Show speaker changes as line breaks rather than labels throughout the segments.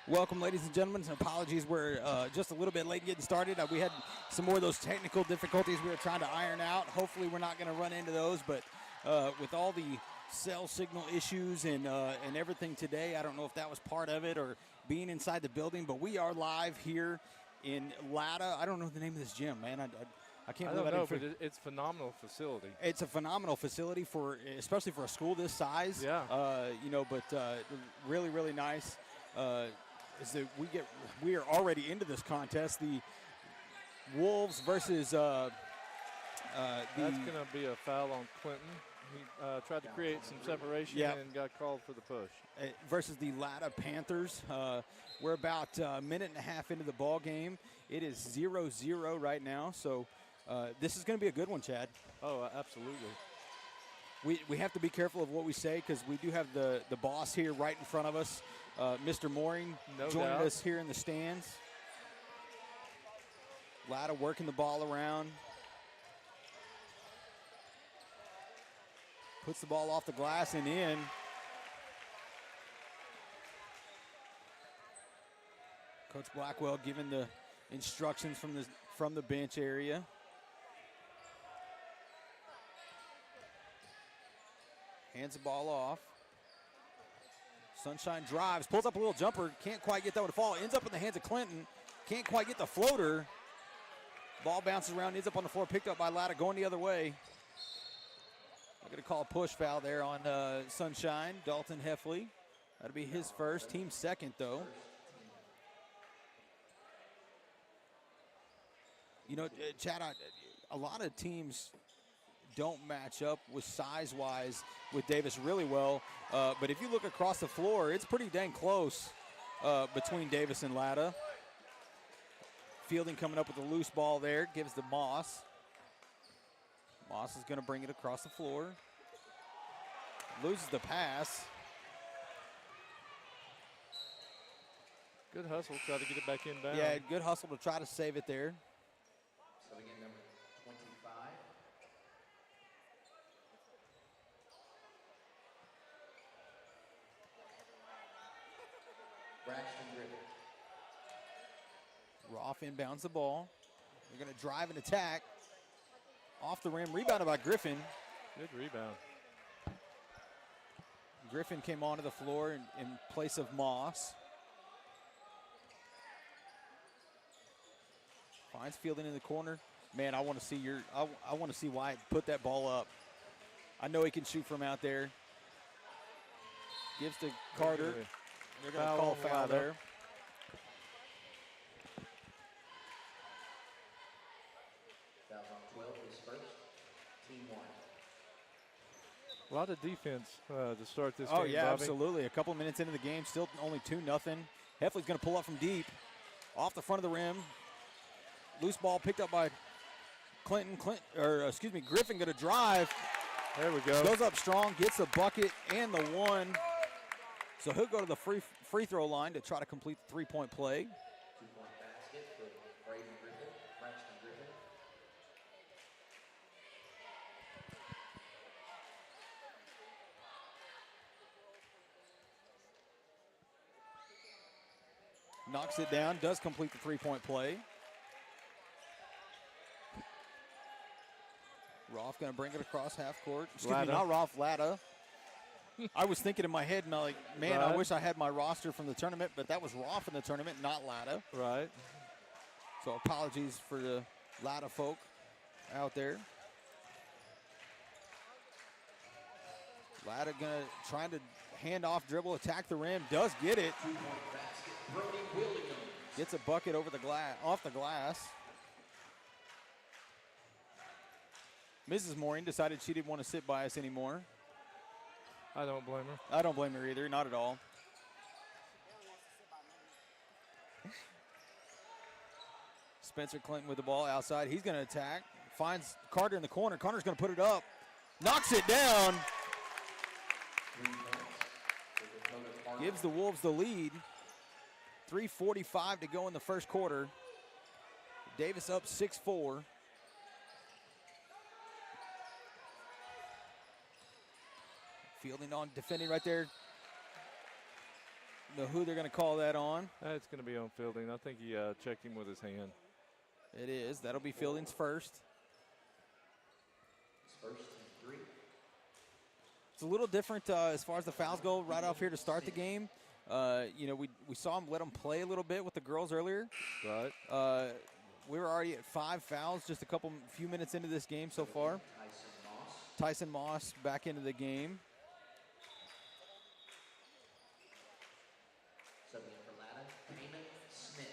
Welcome, ladies and gentlemen. And apologies, we're just a little bit late getting started. We had some more of those technical difficulties we were trying to iron out. Hopefully, we're not going to run into those. But with all the cell signal issues and everything today, I don't know if that was part of it or being inside the building. But we are live here in Latta. I don't know the name of this gym, man. I can't believe I
don't know,
didn't.
But it's a phenomenal facility.
It's a phenomenal facility especially for a school this size.
Yeah.
But really, really nice. Is that we are already into this contest. The Wolves versus
that's going to be a foul on Clinton. He tried to create some separation and got called for the push.
Versus the Latta Panthers. We're about a minute and a half into the ball game. It is 0-0 right now, so this is going to be a good one, Chad.
Oh, absolutely.
We have to be careful of what we say because we do have the boss here right in front of us, Mr. Mooring, joining us here in the stands. Latta working the ball around. Puts the ball off the glass and in. Coach Blackwell giving the instructions from the bench area. Hands the ball off. Sunshine drives, pulls up a little jumper, can't quite get that one to fall. Ends up in the hands of Clinton, can't quite get the floater. Ball bounces around, ends up on the floor, picked up by Latta, going the other way. I'm going to call a push foul there on Sunshine, Dalton Heffley. That'll be his first, team second though. You know, Chad, a lot of teams don't match up with size-wise with Davis really well. But if you look across the floor, it's pretty dang close between Davis and Latta. Fielding coming up with a loose ball there, gives to Moss. Moss is going to bring it across the floor. Loses the pass.
Good hustle, try to get it back in down.
Yeah, good hustle to try to save it there.
So again, number 25. Braxton Griffin.
Roth inbounds the ball. They're going to drive and attack. Off the rim, rebounded by Griffin.
Good rebound.
Griffin came onto the floor in place of Moss. Finds Fielding in the corner. Man, I want to see I want to see Wyatt put that ball up. I know he can shoot from out there. Gives to Carter. They're going to call foul there.
Foul on 12 is first. Team 1.
A lot of defense to start this game.
Oh, yeah,
Bobby.
absolutely. A couple minutes into the game, still only 2-0. Heffley's going to pull up from deep. Off the front of the rim. Loose ball picked up by Griffin going to drive.
There we go.
Goes up strong, gets the bucket and the one. So he'll go to the free throw line to try to complete the three-point play.
2-point basket for Braden Griffin, Braxton Griffin.
Knocks it down, does complete the three-point play. Roth going to bring it across half court. Excuse me, not Roth, Latta. I was thinking in my head, and I'm like, man,
Right.
I wish I had my roster from the tournament, but that was Roth in the tournament, not Latta.
Right.
So apologies for the Latta folk out there. Latta trying to hand off, dribble, attack the rim, does get it.
2-point basket, Brody Williams.
Gets a bucket over the off the glass. Mrs. Mooring decided she didn't want to sit by us anymore.
I don't blame her.
I don't blame her either, not at all. Spencer Clinton with the ball outside. He's going to attack. Finds Carter in the corner. Carter's going to put it up. Knocks it down.
3 points.
Gives the Wolves the lead. 3:45 to go in the first quarter. Davis up 6-4. Fielding on defending right there. know who they're going to call that on.
It's going to be on Fielding. I think he checked him with his hand.
It is. That'll be Fielding's first.
First and 3.
It's a little different as far as the fouls go right off here to start the game. You know, we saw him let them play a little bit with the girls earlier.
Right.
We were already at 5 fouls just a few minutes into this game so far. Tyson Moss back into the game.
Subbing in for Latta, Payman Smith.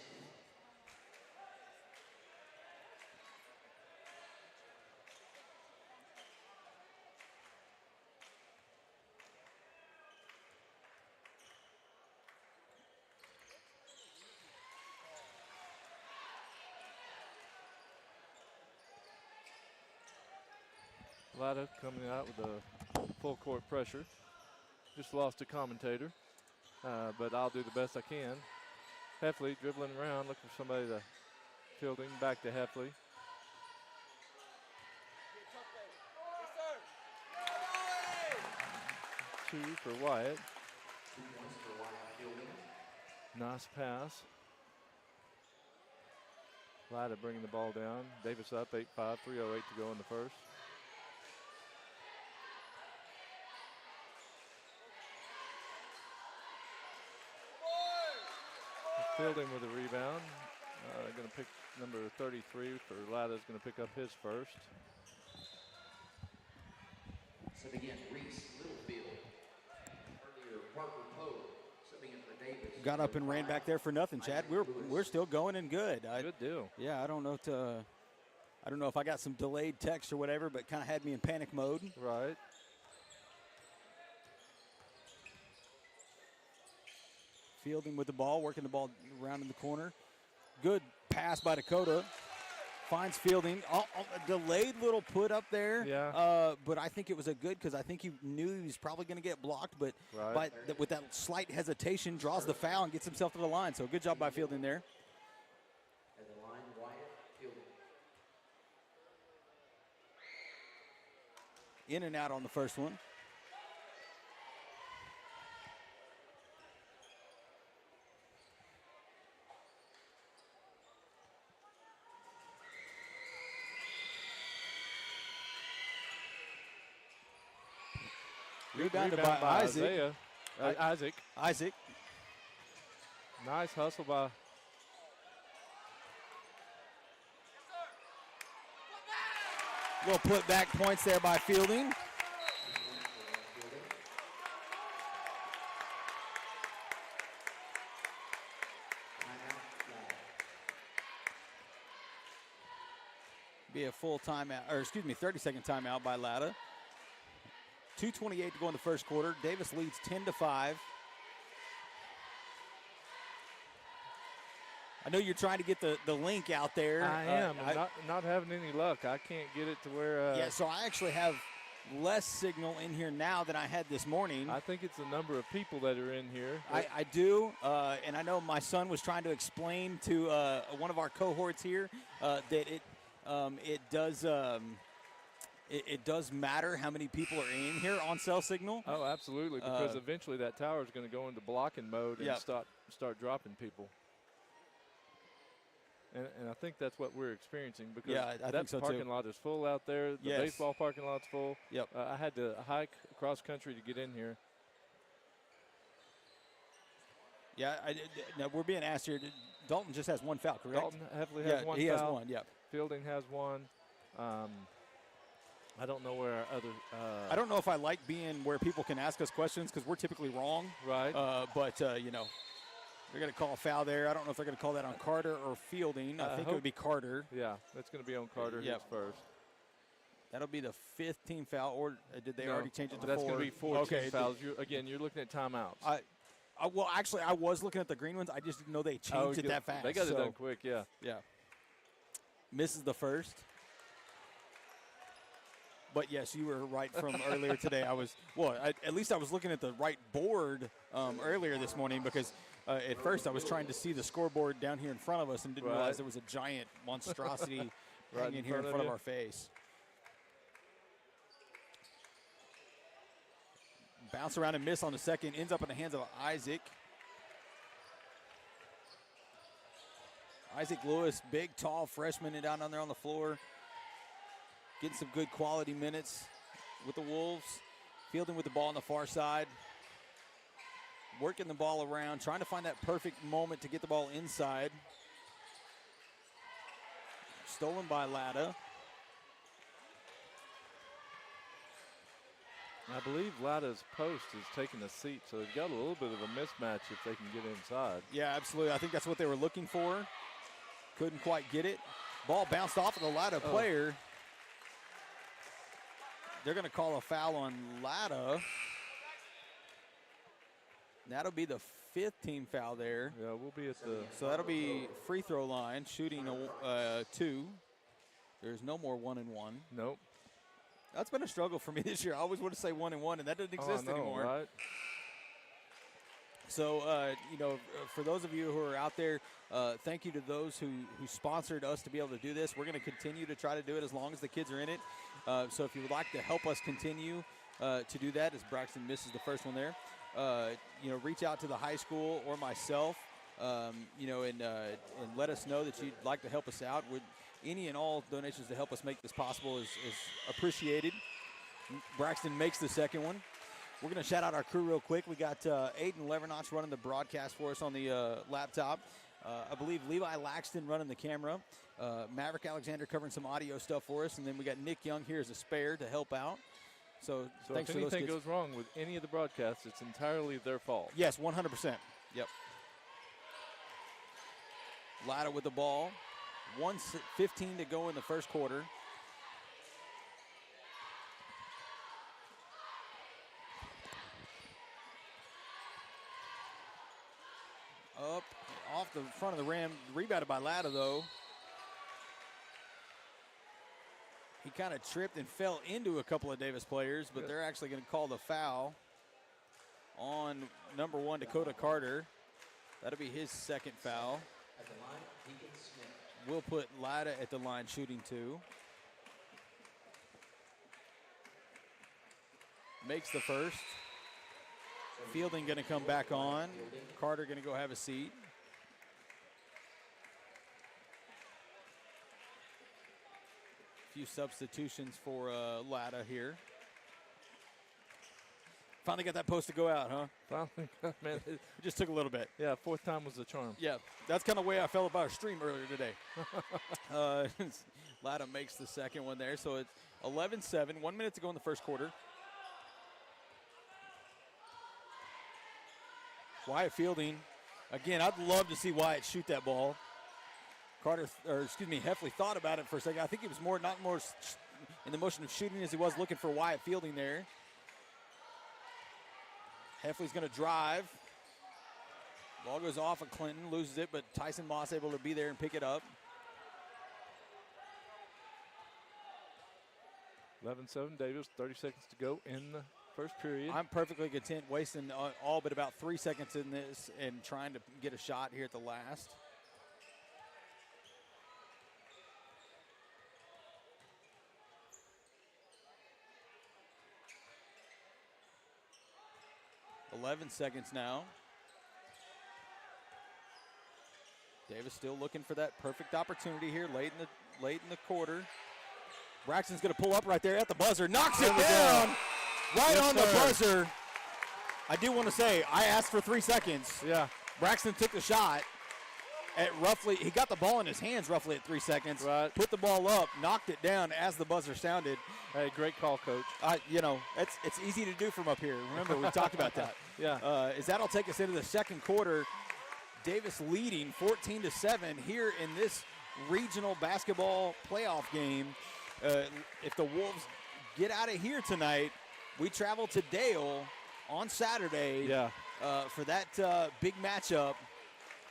Latta coming out with a full court pressure. Just lost a commentator, but I'll do the best I can. Heffley dribbling around, looking for somebody to Fielding, back to Heffley. Two for Wyatt.
2 points for Wyatt Fielding.
Nice pass. Latta bringing the ball down. Davis up 8-5, 3:08 to go in the first. Fielding with a rebound. Going to pick number 33 for Latta is going to pick up his first.
So again, Reese Littlefield. Earlier, Parker Poe subbing in for Davis.
Got up and ran back there for nothing, Chad. We're still going and good.
Good deal.
Yeah, I don't know if I got some delayed text or whatever, but kind of had me in panic mode.
Right.
Fielding with the ball, working the ball around in the corner. Good pass by Dakota. Finds Fielding. A delayed little put up there.
Yeah.
But I think it was a good because I think he knew he was probably going to get blocked. But
right.
with that slight hesitation, draws the foul and gets himself to the line. So good job by Fielding there.
At the line, Wyatt Fielding.
In and out on the first one. Rebounded by Isaac.
Isaac. Nice hustle by.
Little put back points there by Fielding. Be a full timeout, or excuse me, 30-second timeout by Latta. 2:28 to go in the first quarter. Davis leads 10-5. I know you're trying to get the link out there.
I am. Not having any luck. I can't get it to where.
Yeah, so I actually have less signal in here now than I had this morning.
I think it's the number of people that are in here.
I do, and I know my son was trying to explain to one of our cohorts here that it does matter how many people are in here on cell signal.
Oh, absolutely, because eventually that tower is going to go into blocking mode and start dropping people. And I think that's what we're experiencing because
I
that
think so
parking
too.
lot is full out there. The baseball parking lot's full.
Yep.
I had to hike across country to get in here.
Yeah, now we're being asked here. Dalton just has one foul, correct?
Dalton Heffley has one foul.
He has one, yeah.
Fielding has one. I don't know where our other.
I don't know if I like being where people can ask us questions because we're typically wrong.
Right.
But they're going to call a foul there. I don't know if they're going to call that on Carter or Fielding. I think it would be Carter.
Yeah, that's going to be on Carter. Yep. First.
That'll be the 5th team foul, or did they already change it to 4?
That's going to be 4 team fouls. You're looking at timeouts.
Well, actually, I was looking at the green ones. I just didn't know they changed it that fast.
They got it done quick, yeah.
Yeah. Misses the first. But, yes, you were right from earlier today. At least I was looking at the right board earlier this morning because at first I was trying to see the scoreboard down here in front of us and didn't realize there was a giant monstrosity hanging here in front of our face. Bounce around and miss on the second. Ends up in the hands of Isaac. Isaac Lewis, big, tall freshman down there on the floor. Getting some good quality minutes with the Wolves. Fielding with the ball on the far side. Working the ball around, trying to find that perfect moment to get the ball inside. Stolen by Latta.
I believe Latta's post is taking a seat, so they've got a little bit of a mismatch if they can get inside.
Yeah, absolutely. I think that's what they were looking for. Couldn't quite get it. Ball bounced off of the Latta player. They're going to call a foul on Latta. That'll be the 5th team foul there.
Yeah, we'll be at the...
So that'll be free throw line, shooting 2. There's no more 1-1.
Nope.
That's been a struggle for me this year. I always want to say 1-1, and that doesn't exist anymore.
Right?
So, for those of you who are out there, thank you to those who sponsored us to be able to do this. We're going to continue to try to do it as long as the kids are in it. So if you would like to help us continue to do that, as Braxton misses the first one there, reach out to the high school or myself, and let us know that you'd like to help us out. Any and all donations to help us make this possible is appreciated. Braxton makes the second one. We're going to shout out our crew real quick. We got Aiden Levernotch running the broadcast for us on the laptop. I believe Levi Laxton running the camera. Maverick Alexander covering some audio stuff for us. And then we got Nick Young here as a spare to help out. So thanks
if
to those
anything
kids.
goes wrong with any of the broadcasts, it's entirely their fault.
Yes, 100%. Yep. Latta with the ball. 1:15 to go in the first quarter. Up off the front of the rim. Rebounded by Latta, though. He kind of tripped and fell into a couple of Davis players, but they're actually going to call the foul on number 1, Dakota Carter. That'll be his second foul.
At the line, Deacon Smith.
We'll put Latta at the line shooting 2. Makes the first. Fielding going to come back on. Carter going to go have a seat. Few substitutions for Latta here. Finally got that post to go out, huh?
Finally, man.
It just took a little bit.
Yeah, 4th time was the charm.
Yeah, that's kind of the way I felt about our stream earlier today. Latta makes the second one there, so it's 11-7, 1 minute to go in the first quarter. Wyatt Fielding, again, I'd love to see Wyatt shoot that ball. Heffley thought about it for a second. I think he was not more in the motion of shooting as he was looking for Wyatt Fielding there. Heffley's going to drive. Ball goes off of Clinton, loses it, but Tyson Moss able to be there and pick it up.
11-7 Davis, 30 seconds to go in the first period.
I'm perfectly content wasting all but about 3 seconds in this and trying to get a shot here at the last. .11 seconds now. Davis still looking for that perfect opportunity here late in the quarter. Braxton's going to pull up right there at the buzzer, knocks it down right on the buzzer. I do want to say I asked for 3 seconds.
Yeah.
Braxton took the shot at roughly. He got the ball in his hands roughly at 3 seconds.
Right.
Put the ball up, knocked it down as the buzzer sounded.
Hey, great call, Coach.
It's easy to do from up here. Remember, we talked about that.
Yeah.
As that'll take us into the second quarter. Davis leading 14-7 here in this regional basketball playoff game. If the Wolves get out of here tonight, we travel to Dale on Saturday for that big matchup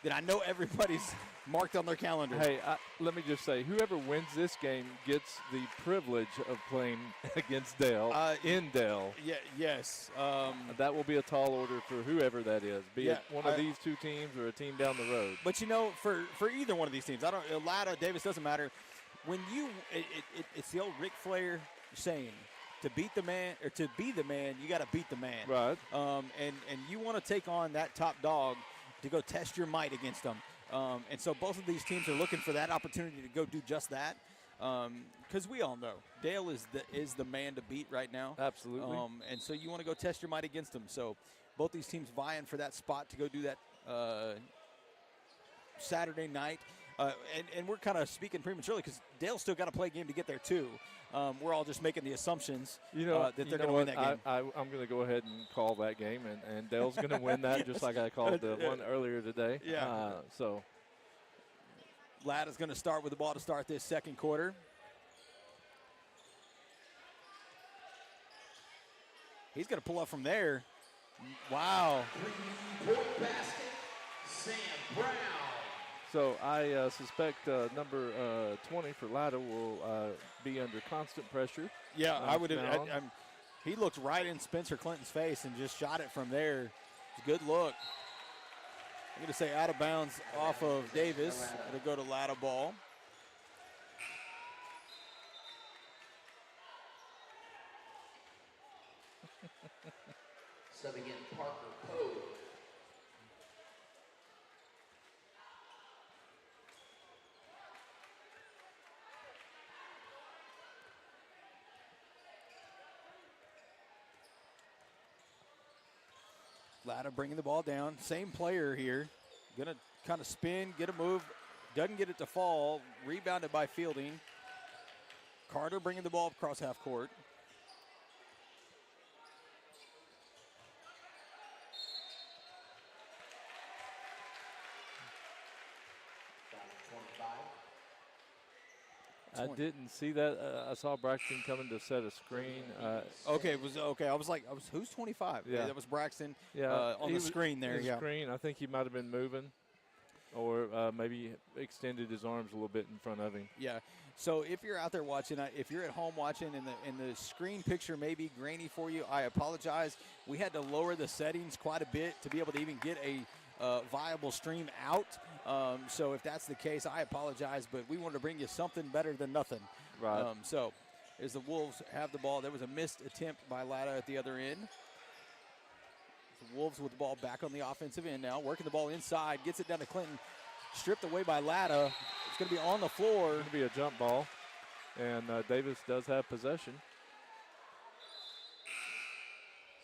that I know everybody's marked on their calendar.
Hey, let me just say, whoever wins this game gets the privilege of playing against Dale in Dale.
Yeah, yes.
That will be a tall order for whoever that is, be it one of these two teams or a team down the road.
But for either one of these teams, Latta, Davis, doesn't matter. When it's the old Ric Flair saying, to beat the man or to be the man, you got to beat the man.
Right.
And you want to take on that top dog to go test your might against them. And so both of these teams are looking for that opportunity to go do just that. Because we all know Dale is the man to beat right now.
Absolutely.
And so you want to go test your might against them. So both these teams vying for that spot to go do that Saturday night. And we're kind of speaking prematurely because Dale's still got to play a game to get there too. We're all just making the assumptions that they're going to win that game.
I'm going to go ahead and call that game, and Dale's going to win that just like I called the one earlier today.
Yeah.
So
Latta's going to start with the ball to start this second quarter. He's going to pull up from there. Wow.
3-point basket, Sam Brown.
So I suspect number 20 for Latta will be under constant pressure.
Yeah, I would.
now.
He looked right in Spencer Clinton's face and just shot it from there. It's a good look. I'm going to say out of bounds off of Davis. It'll go to Latta ball.
Subbing in Parker Poe.
Latta bringing the ball down. Same player here. Going to kind of spin, get a move. Doesn't get it to fall. Rebounded by Fielding. Carter bringing the ball across half court.
I didn't see that. I saw Braxton coming to set a screen.
Okay. I was like, who's 25?
Yeah.
That was Braxton.
Yeah,
On the screen there.
The screen. I think he might have been moving, or maybe extended his arms a little bit in front of him.
Yeah. So if you're out there watching, if you're at home watching, and the screen picture may be grainy for you, I apologize. We had to lower the settings quite a bit to be able to even get a viable stream out. So if that's the case, I apologize, but we wanted to bring you something better than nothing.
Right.
So as the Wolves have the ball, there was a missed attempt by Latta at the other end. The Wolves with the ball back on the offensive end now, working the ball inside, gets it down to Clinton, stripped away by Latta. It's going to be on the floor.
It's going to be a jump ball, and Davis does have possession.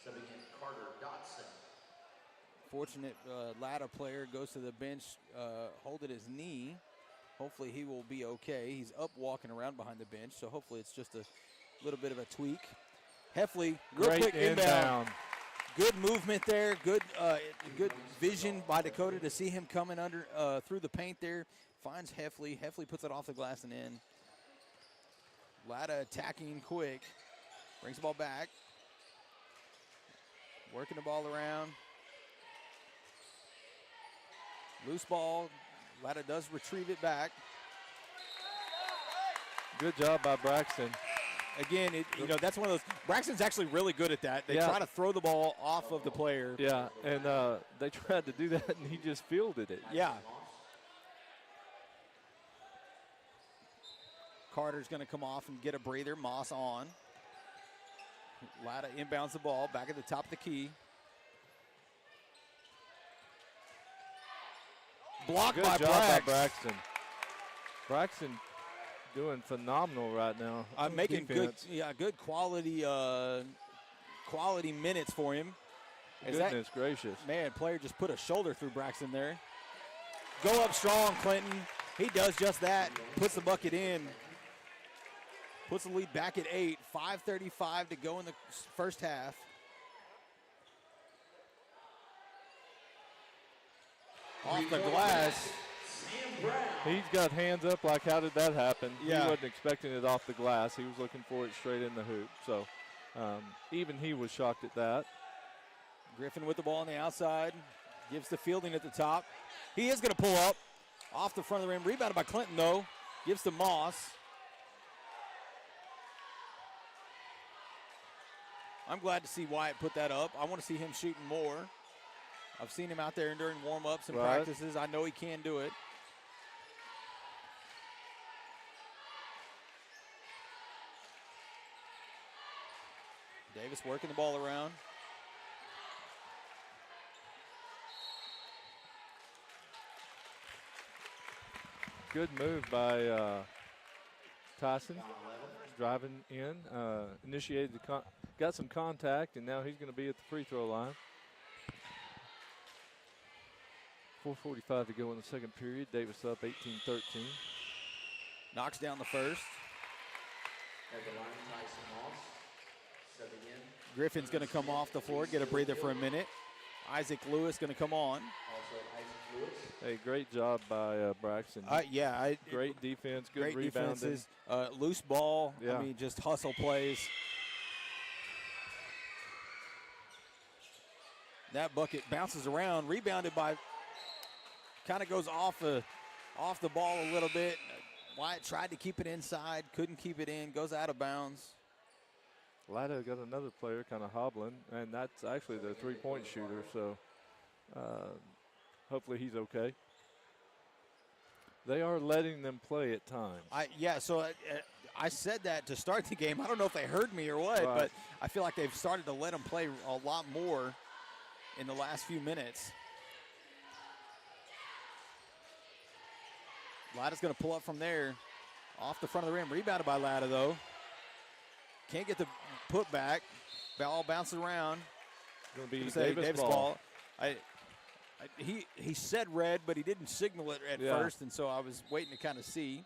Subbing in Carter Dotson.
Fortunate Latta player goes to the bench, holding his knee. Hopefully he will be okay. He's up walking around behind the bench, so hopefully it's just a little bit of a tweak. Heffley, real
Great
quick inbound.
inbound.
Good movement there. Good vision by Dakota to see him coming under through the paint there. Finds Heffley. Heffley puts it off the glass and in. Latta attacking quick. Brings the ball back. Working the ball around. Loose ball. Latta does retrieve it back.
Good job by Braxton.
Again, that's one of those. Braxton's actually really good at that. They try to throw the ball off of the player.
Yeah, and they tried to do that, and he just fielded it.
Yeah. Carter's going to come off and get a breather. Moss on. Latta inbounds the ball back at the top of the key. Blocked
Good
by
job
Brax.
by Braxton. Braxton doing phenomenal right now.
I'm making
defense.
good quality minutes for him.
Goodness gracious.
Man, player just put a shoulder through Braxton there. Go up strong, Clinton. He does just that. Puts the bucket in. Puts the lead back at 8. 5:35 to go in the first half. Off the glass.
He's got hands up like, how did that happen?
Yeah.
He wasn't expecting it off the glass. He was looking for it straight in the hoop. So even he was shocked at that.
Griffin with the ball on the outside. Gives the Fielding at the top. He is going to pull up. Off the front of the rim. Rebounded by Clinton, though. Gives to Moss. I'm glad to see Wyatt put that up. I want to see him shooting more. I've seen him out there during warm-ups and practices. I know he can do it. Davis working the ball around.
Good move by Tyson, driving in, initiated got some contact, and now he's going to be at the free throw line. 4:45 to go in the second period. Davis up 18-13.
Knocks down the first.
At the line, Tyson Moss. Subbing in.
Griffin's going to come off the floor, get a breather for a minute. Isaac Lewis going to come on.
Also Isaac Lewis.
Hey, great job by Braxton. Great defense, good
great
rebounding.
defenses, loose ball.
Yeah.
I mean, just hustle plays. That bucket bounces around, rebounded by, kind of goes off the ball a little bit. Wyatt tried to keep it inside, couldn't keep it in, goes out of bounds.
Latta got another player kind of hobbling, and that's actually the three-point shooter, so hopefully he's okay. They are letting them play at times.
I said that to start the game. I don't know if they heard me or what,
Right.
but I feel like they've started to let them play a lot more in the last few minutes. Latta's going to pull up from there, off the front of the rim. Rebounded by Latta, though. Can't get the putback. Ball bounces around.
Going to be
Davis ball. He said red, but he didn't signal it at first, and so I was waiting to kind of see.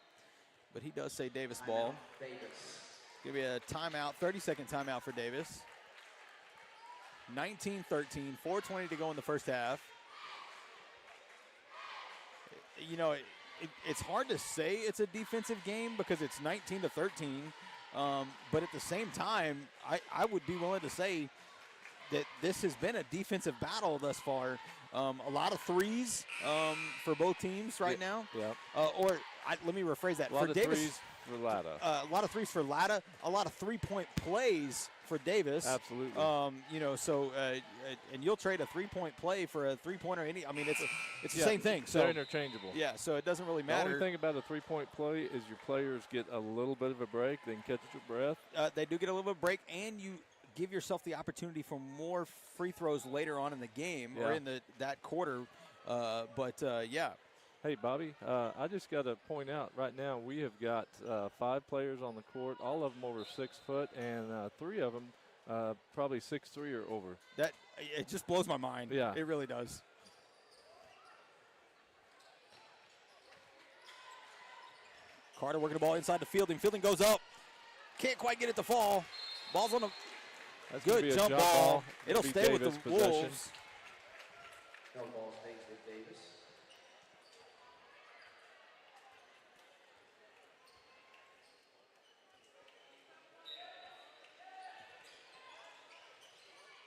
But he does say Davis ball.
Davis.
Going to be a timeout, 30-second timeout for Davis. 19-13, 4:20 to go in the first half. You know, it's hard to say it's a defensive game because it's 19-13. But at the same time, I would be willing to say that this has been a defensive battle thus far. A lot of threes for both teams right now.
Yeah.
Let me rephrase that.
A lot
for
of
Davis,
threes for Latta.
a lot of threes for Latta. A lot of three-point plays for Davis.
Absolutely.
And you'll trade a three-point play for a three-pointer. It's the same thing. So
they're interchangeable.
yeah, so it doesn't really
The
matter.
only thing about a three-point play is your players get a little bit of a break. They can catch your breath.
They do get a little bit of break, and you give yourself the opportunity for more free throws later on in the game or in that quarter. Yeah.
Hey, Bobby, I just got to point out right now we have got 5 players on the court, all of them over 6 foot, and 3 of them probably 6'3" or over.
It just blows my mind.
Yeah.
It really does. Carter working the ball inside the Fielding. Fielding goes up. Can't quite get it to fall. Ball's on the
That's gonna be
good
a
jump ball. It'll
be
stay with
Davis
the
possession.
Wolves.
No ball stays with Davis.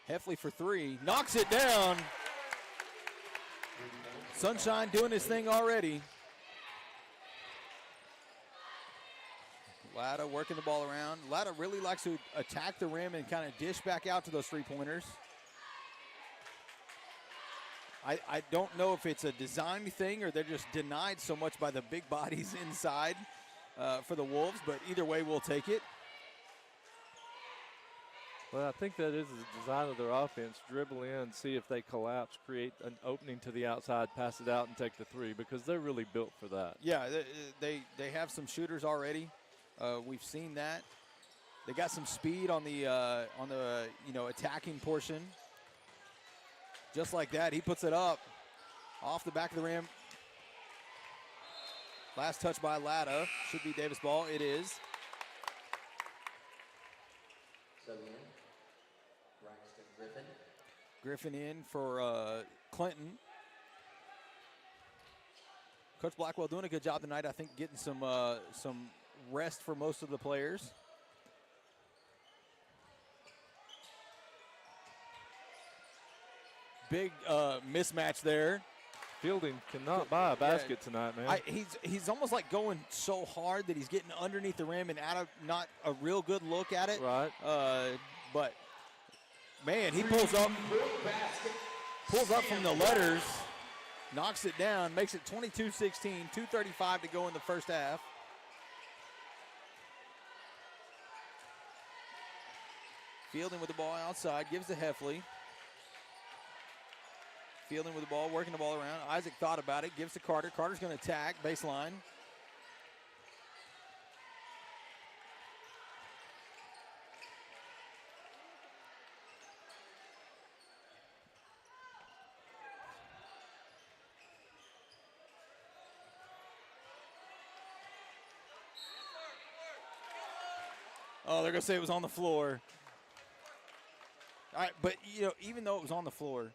Heffley for 3. Knocks it down. Sunshine doing his thing already. Latta working the ball around. Latta really likes to attack the rim and kind of dish back out to those three-pointers. I don't know if it's a design thing or they're just denied so much by the big bodies inside for the Wolves, but either way, we'll take it.
Well, I think that is the design of their offense. Dribble in, see if they collapse, create an opening to the outside, pass it out, and take the 3 because they're really built for that.
Yeah, they have some shooters already. We've seen that. They got some speed on the attacking portion. Just like that, he puts it up off the back of the rim. Last touch by Latta. Should be Davis ball. It is.
So in, Braxton Griffin.
Griffin in for Clinton. Coach Blackwell doing a good job tonight. I think getting some rest for most of the players. Big mismatch there.
Fielding cannot buy a basket tonight, man.
He's almost like going so hard that he's getting underneath the rim and out of not a real good look at it.
Right.
But man, he pulls up from the letters, knocks it down, makes it 22-16, 2:35 to go in the first half. Fielding with the ball outside, gives to Heffley. Fielding with the ball, working the ball around. Isaac thought about it, gives to Carter. Carter's going to attack, baseline. Oh, they're going to say it was on the floor. All right, but, even though it was on the floor,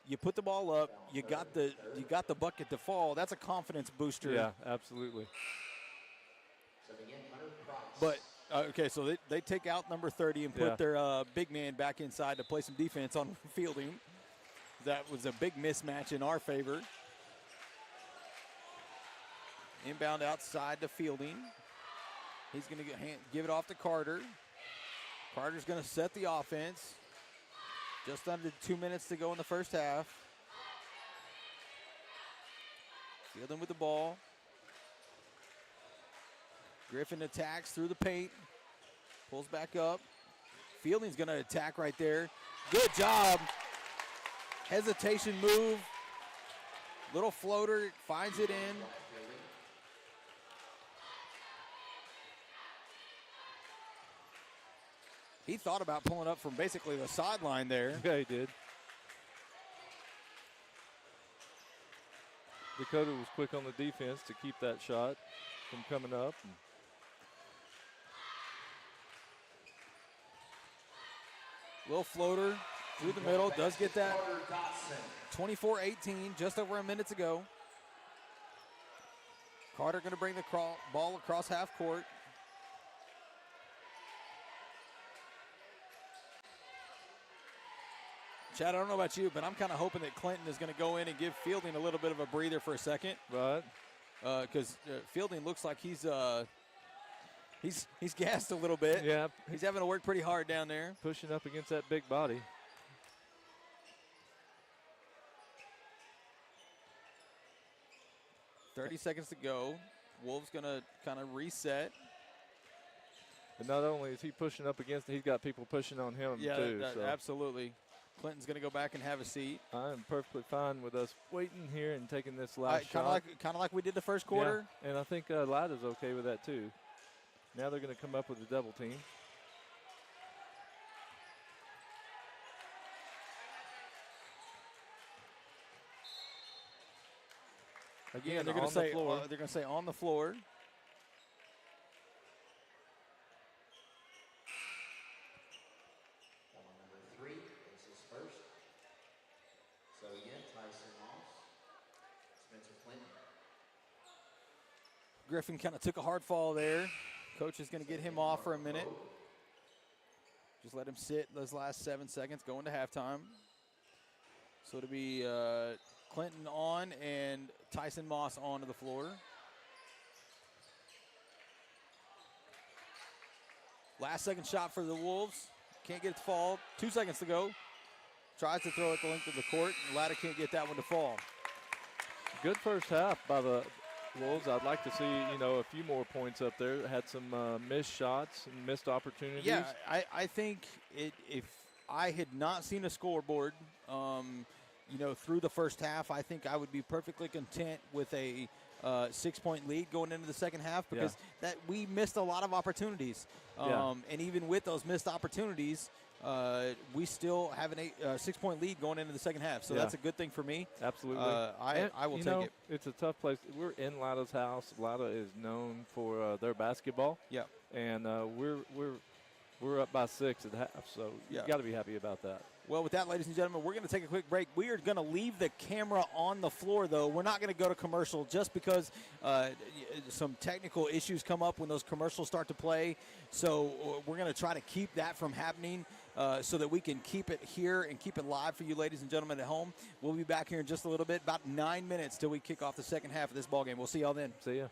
you put the ball up, you got the bucket to fall. That's a confidence booster.
Yeah, absolutely.
But, okay, so they take out number 30 and put their big man back inside to play some defense on Fielding. That was a big mismatch in our favor. Inbound outside to Fielding. He's going to give it off to Carter. Carter's going to set the offense. Just under 2 minutes to go in the first half. Fielding with the ball. Griffin attacks through the paint. Pulls back up. Fielding's going to attack right there. Good job. Hesitation move. Little floater. Finds it in. He thought about pulling up from basically the sideline there.
Yeah, he did. Dakota was quick on the defense to keep that shot from coming up.
Little floater through the middle. Does get that. 24-18, just over a minute to go. Carter going to bring the ball across half court. Chad, I don't know about you, but I'm kind of hoping that Clinton is going to go in and give Fielding a little bit of a breather for a second.
Right.
Because Fielding looks like he's gassed a little bit.
Yeah.
He's having to work pretty hard down there.
Pushing up against that big body.
.30 seconds to go. Wolves going to kind of reset.
And not only is he pushing up against it, he's got people pushing on him too. So.
Absolutely. Clinton's going to go back and have a seat.
I'm perfectly fine with us waiting here and taking this last
shot. Kind of like we did the first quarter.
Yeah. And I think Latta's okay with that too. Now they're going to come up with a double team. Again,
they're going to say on the floor. Griffin kind of took a hard fall there. Coach is going to get him off for a minute. Just let him sit those last 7 seconds going to halftime. So it'll be Clinton on and Tyson Moss onto the floor. Last second shot for the Wolves. Can't get it to fall. 2 seconds to go. Tries to throw it the length of the court. And Latta can't get that one to fall.
Good first half by the Wolves. I'd like to see, a few more points up there. Had some missed shots and missed opportunities.
Yeah, I think if I had not seen a scoreboard, through the first half, I think I would be perfectly content with a 6-point lead going into the second half because that we missed a lot of opportunities. And even with those missed opportunities, we still have a 6-point lead going into the second half. So that's a good thing for me.
Absolutely.
I will take it.
It's a tough place. We're in Latta's house. Latta is known for their basketball.
Yeah.
And we're up by 6 at half, so you've got to be happy about that.
Well, with that, ladies and gentlemen, we're going to take a quick break. We are going to leave the camera on the floor, though. We're not going to go to commercial just because some technical issues come up when those commercials start to play. So we're going to try to keep that from happening so that we can keep it here and keep it live for you, ladies and gentlemen, at home. We'll be back here in just a little bit, about 9 minutes till we kick off the second half of this ballgame. We'll see y'all then.
See ya.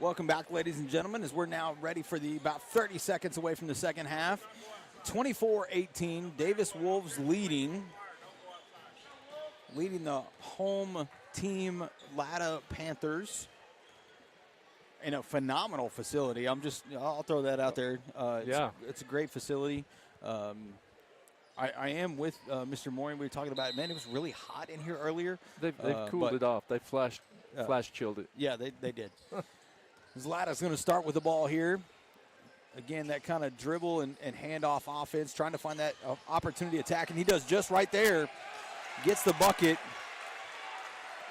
Welcome back, ladies and gentlemen, as we're now ready for the about 30 seconds away from the second half. 24-18, Davis Wolves leading the home team Latta Panthers in a phenomenal facility. I'll throw that out there. It's a great facility. I am with Mr. Morin. We were talking about it. Man, it was really hot in here earlier.
They've cooled it off. They flash chilled it.
Yeah, they did. Latta's going to start with the ball here. Again, that kind of dribble and handoff offense, trying to find that opportunity attack, and he does just right there. Gets the bucket.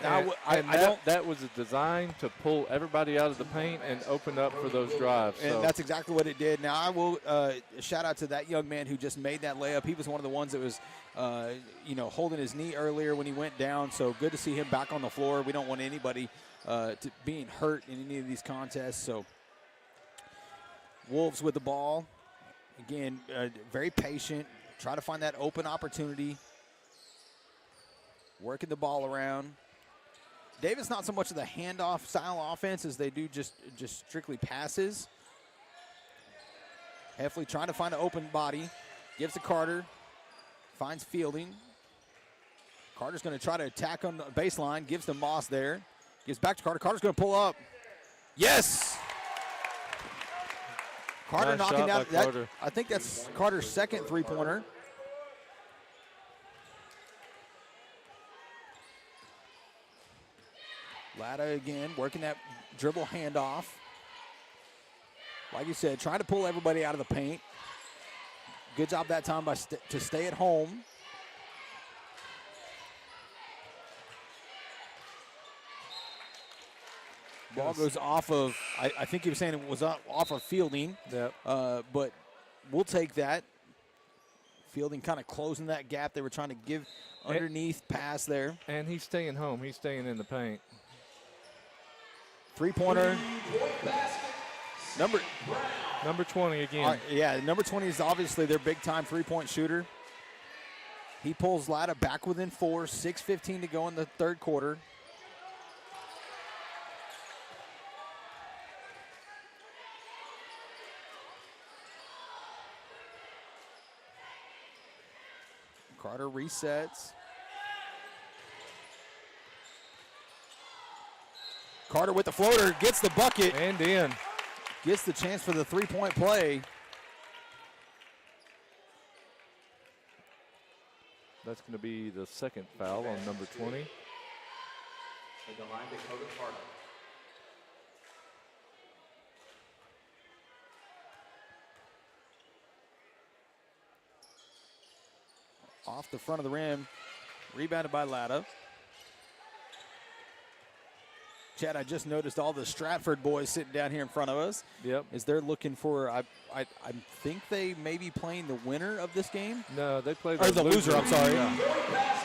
That was a design to pull everybody out of the paint and open up for those drives.
And that's exactly what it did. Now, I will shout out to that young man who just made that layup. He was one of the ones that was, holding his knee earlier when he went down. So good to see him back on the floor. We don't want anybody being hurt in any of these contests. So Wolves with the ball. Again, very patient. Try to find that open opportunity. Working the ball around. Davis not so much of the handoff style offense as they do just strictly passes. Heffley trying to find an open body. Gives to Carter. Finds Fielding. Carter's going to try to attack on the baseline. Gives to Moss there. Gives back to Carter. Carter's going to pull up. Yes! Carter
nice
knocking down that.
Carter.
I think that's Carter's second three-pointer. Latta again, working that dribble handoff. Like you said, trying to pull everybody out of the paint. Good job that time to stay at home. Ball goes off of, I think he was saying it was off of Fielding.
Yep.
But we'll take that. Fielding kind of closing that gap. They were trying to give underneath pass there.
And he's staying home. He's staying in the paint.
Three-pointer.
Number 20 again.
Number 20 is obviously their big-time three-point shooter. He pulls Latta back within 4, 6:15 to go in the third quarter. Carter resets. Carter with the floater, gets the bucket.
And in.
Gets the chance for the three-point play.
That's going to be the second foul on number 20.
At the line, Dakota Carter.
Off the front of the rim, rebounded by Latta. Chad, I just noticed all the Stratford boys sitting down here in front of us.
Yep.
Is they're looking for, I think they may be playing the winner of this game.
No, they play
the loser, I'm sorry.
Yeah.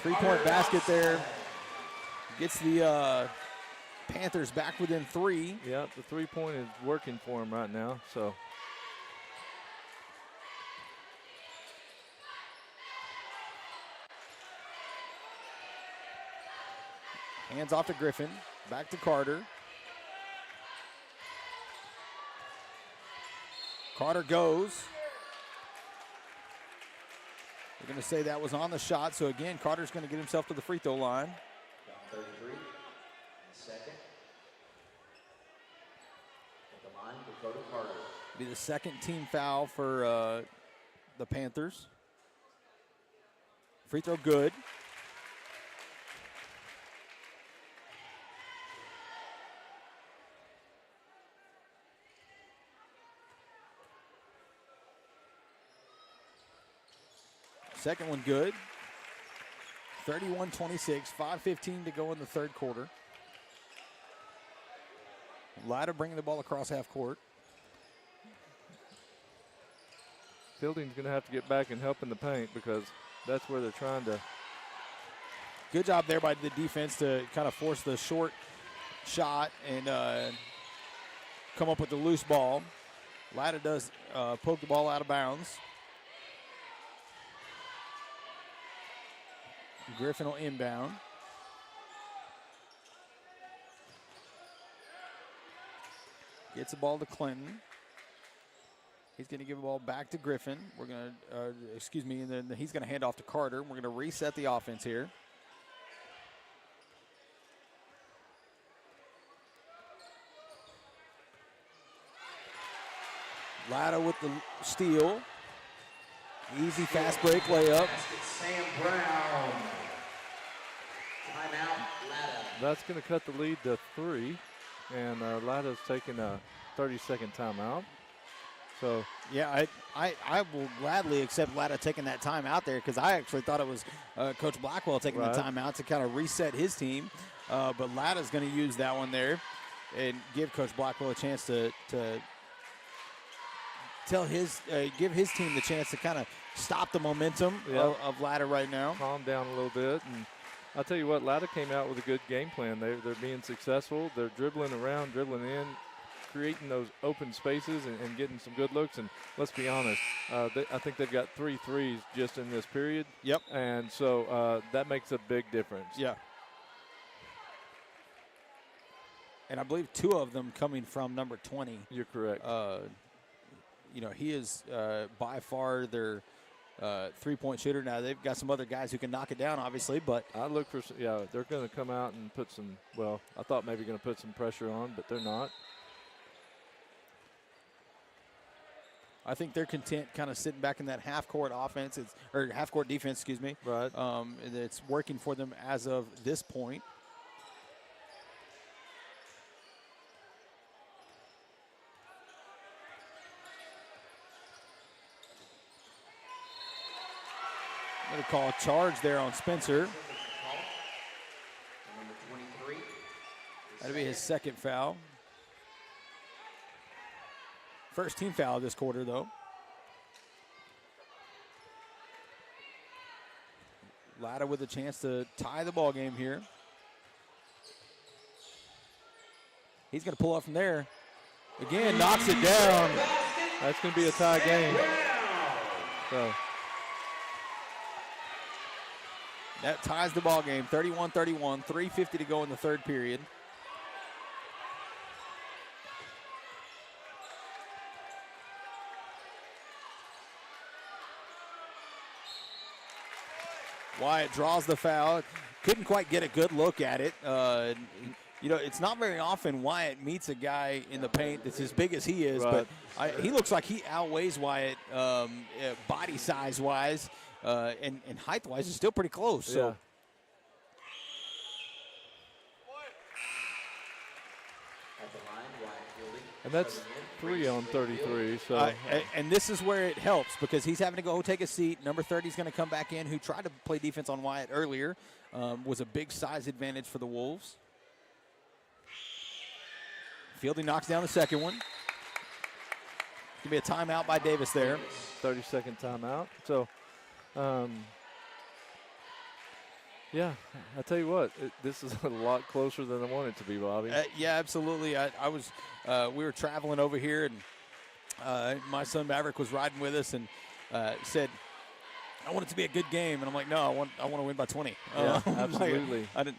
Three-point basket there. Gets the Panthers back within 3.
Yeah, the three-point is working for them right now, so.
Hands off to Griffin. Back to Carter. Carter goes. We're going to say that was on the shot. So, again, Carter's going to get himself to the free throw line.
Down 33. Second. At the line, Dakota Carter.
Be the second team foul for the Panthers. Free throw good. Second one good. 31-26, 5:15 to go in the third quarter. Latta bringing the ball across half court.
Fielding's going to have to get back and help in the paint because that's where they're trying to.
Good job there by the defense to kind of force the short shot and come up with the loose ball. Latta does poke the ball out of bounds. Griffin will inbound. Gets the ball to Clinton. He's going to give the ball back to Griffin. We're going to, and then he's going to hand off to Carter. We're going to reset the offense here. Latta with the steal. Easy fast break layup.
Sam Brown. Timeout, Latta.
That's going to cut the lead to 3, and Latta's taking a 30-second timeout. So
yeah, I will gladly accept Latta taking that time out there because I actually thought it was Coach Blackwell taking the timeout to kind of reset his team. But Latta's going to use that one there and give Coach Blackwell a chance to give his team the chance to kind of stop the momentum of Latta right now.
Calm down a little bit. And I'll tell you what, Latta came out with a good game plan. They're being successful. They're dribbling around, dribbling in, creating those open spaces and getting some good looks. And let's be honest, I think they've got 3 threes just in this period.
Yep.
And so that makes a big difference.
Yeah. And I believe 2 of them coming from number 20.
You're correct.
He is by far their three-point shooter. Now, they've got some other guys who can knock it down, obviously, but
I look for, they're going to come out and put some, I thought maybe going to put some pressure on, but they're not.
I think they're content kind of sitting back in that half-court offense, or half-court defense, excuse me.
Right.
It's working for them as of this point. Going to call a charge there on Spencer.
Number 23.
That'll be his second foul. First team foul this quarter, though. Latta with a chance to tie the ball game here. He's going to pull up from there. Again, knocks it down.
That's going to be a tie game. So
that ties the ball game, 31-31, 3:50 to go in the third period. Wyatt draws the foul. Couldn't quite get a good look at it. It's not very often Wyatt meets a guy in the paint that's as big as he is,
right.
but he looks like he outweighs Wyatt body size-wise. And height-wise, is still pretty close. So.
Yeah. And that's 3 on 33. So
and this is where it helps because he's having to go take a seat. Number 30 is going to come back in, who tried to play defense on Wyatt earlier. Was a big size advantage for the Wolves. Fielding knocks down the second one. Going to be a timeout by Davis there.
30-second timeout. So, yeah, I tell you what, this is a lot closer than I want it to be, Bobby.
Yeah, absolutely. We were traveling over here, and my son Maverick was riding with us, and said, "I want it to be a good game," and I'm like, "No, I want to win by 20."
Yeah, absolutely.
And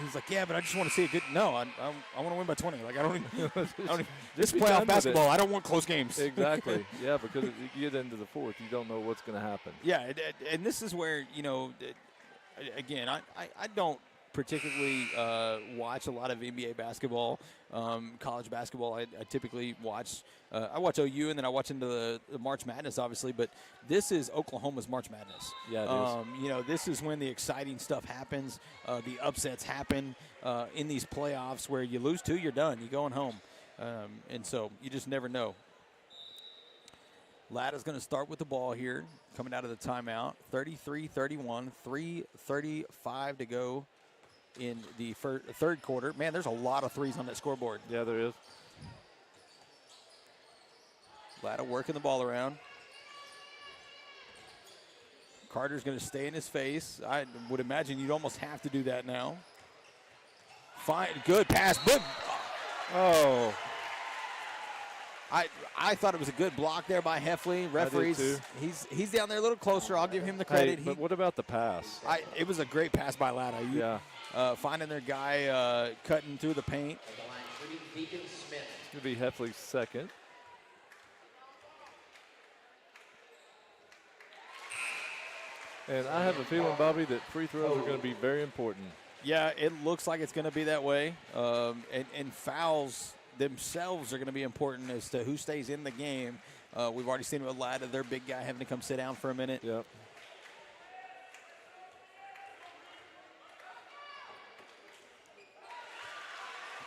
he's like, "Yeah, but I just want to see a good." No, I want to win by 20. Like I don't even this playoff basketball. I don't want close games.
Exactly. Yeah, because you get into the fourth, you don't know what's going to happen.
Yeah, and this is where again, I don't particularly watch a lot of NBA basketball, college basketball. I typically watch I watch OU, and then I watch into the March Madness, obviously. But this is Oklahoma's March Madness.
Yeah, it is.
This is when the exciting stuff happens. The upsets happen in these playoffs where you lose 2, you're done. You're going home. And so you just never know. Latta's going to start with the ball here, coming out of the timeout. 33-31, 3:35 to go in the third quarter. Man, there's a lot of threes on that scoreboard.
Yeah, there is.
Latta working the ball around. Carter's going to stay in his face. I would imagine you'd almost have to do that now. Fine, good pass. Good.
Oh.
I thought it was a good block there by Heffley. Referees, he's down there a little closer. I'll give him the credit.
Hey, but what about the pass?
It was a great pass by Latta. Finding their guy cutting through the paint.
Bree Deacon-Smith.
It'll be Heffley's second. And I have a feeling, Bobby, that free throws are going to be very important.
Yeah, it looks like it's going to be that way. And fouls themselves are going to be important as to who stays in the game. We've already seen with Latta, their big guy, having to come sit down for a minute.
Yep.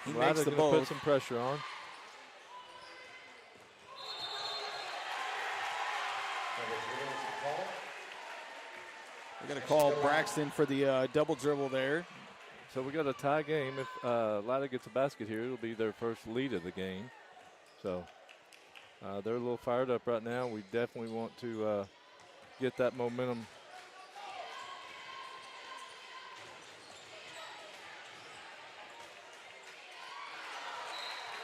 He makes the ball.
Put some pressure on.
We're going to call Braxton for the double dribble there.
So we got a tie game. If Latta gets a basket here, it'll be their first lead of the game. So they're a little fired up right now. We definitely want to get that momentum.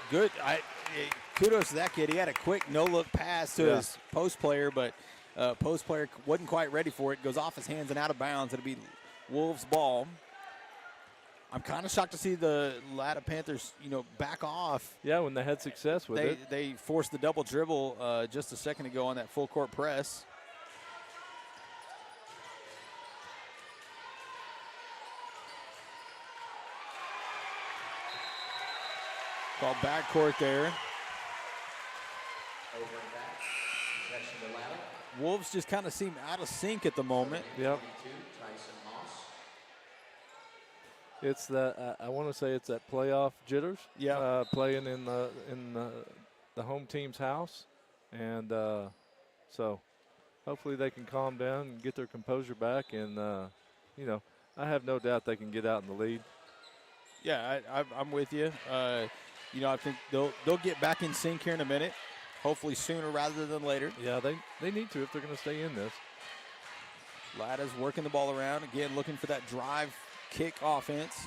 Good. Kudos to that kid. He had a quick no-look pass to his post player, but post player wasn't quite ready for it. Goes off his hands and out of bounds. It'll be Wolves' ball. I'm kind of shocked to see the Latta Panthers, back off.
Yeah, when they had success with it.
They forced the double dribble just a second ago on that full court press. Called backcourt there.
Over and back. Possession to Latta.
Wolves just kind of seem out of sync at the moment.
Yep.
22, Tyson Moss.
It's that I want to say it's that playoff jitters.
Yeah.
Playing in the home team's house, and so hopefully they can calm down and get their composure back. And I have no doubt they can get out in the lead.
Yeah, I'm with you. I think they'll get back in sync here in a minute. Hopefully sooner rather than later.
Yeah, they need to if they're going to stay in this.
Latta's working the ball around again, looking for that drive kick offense.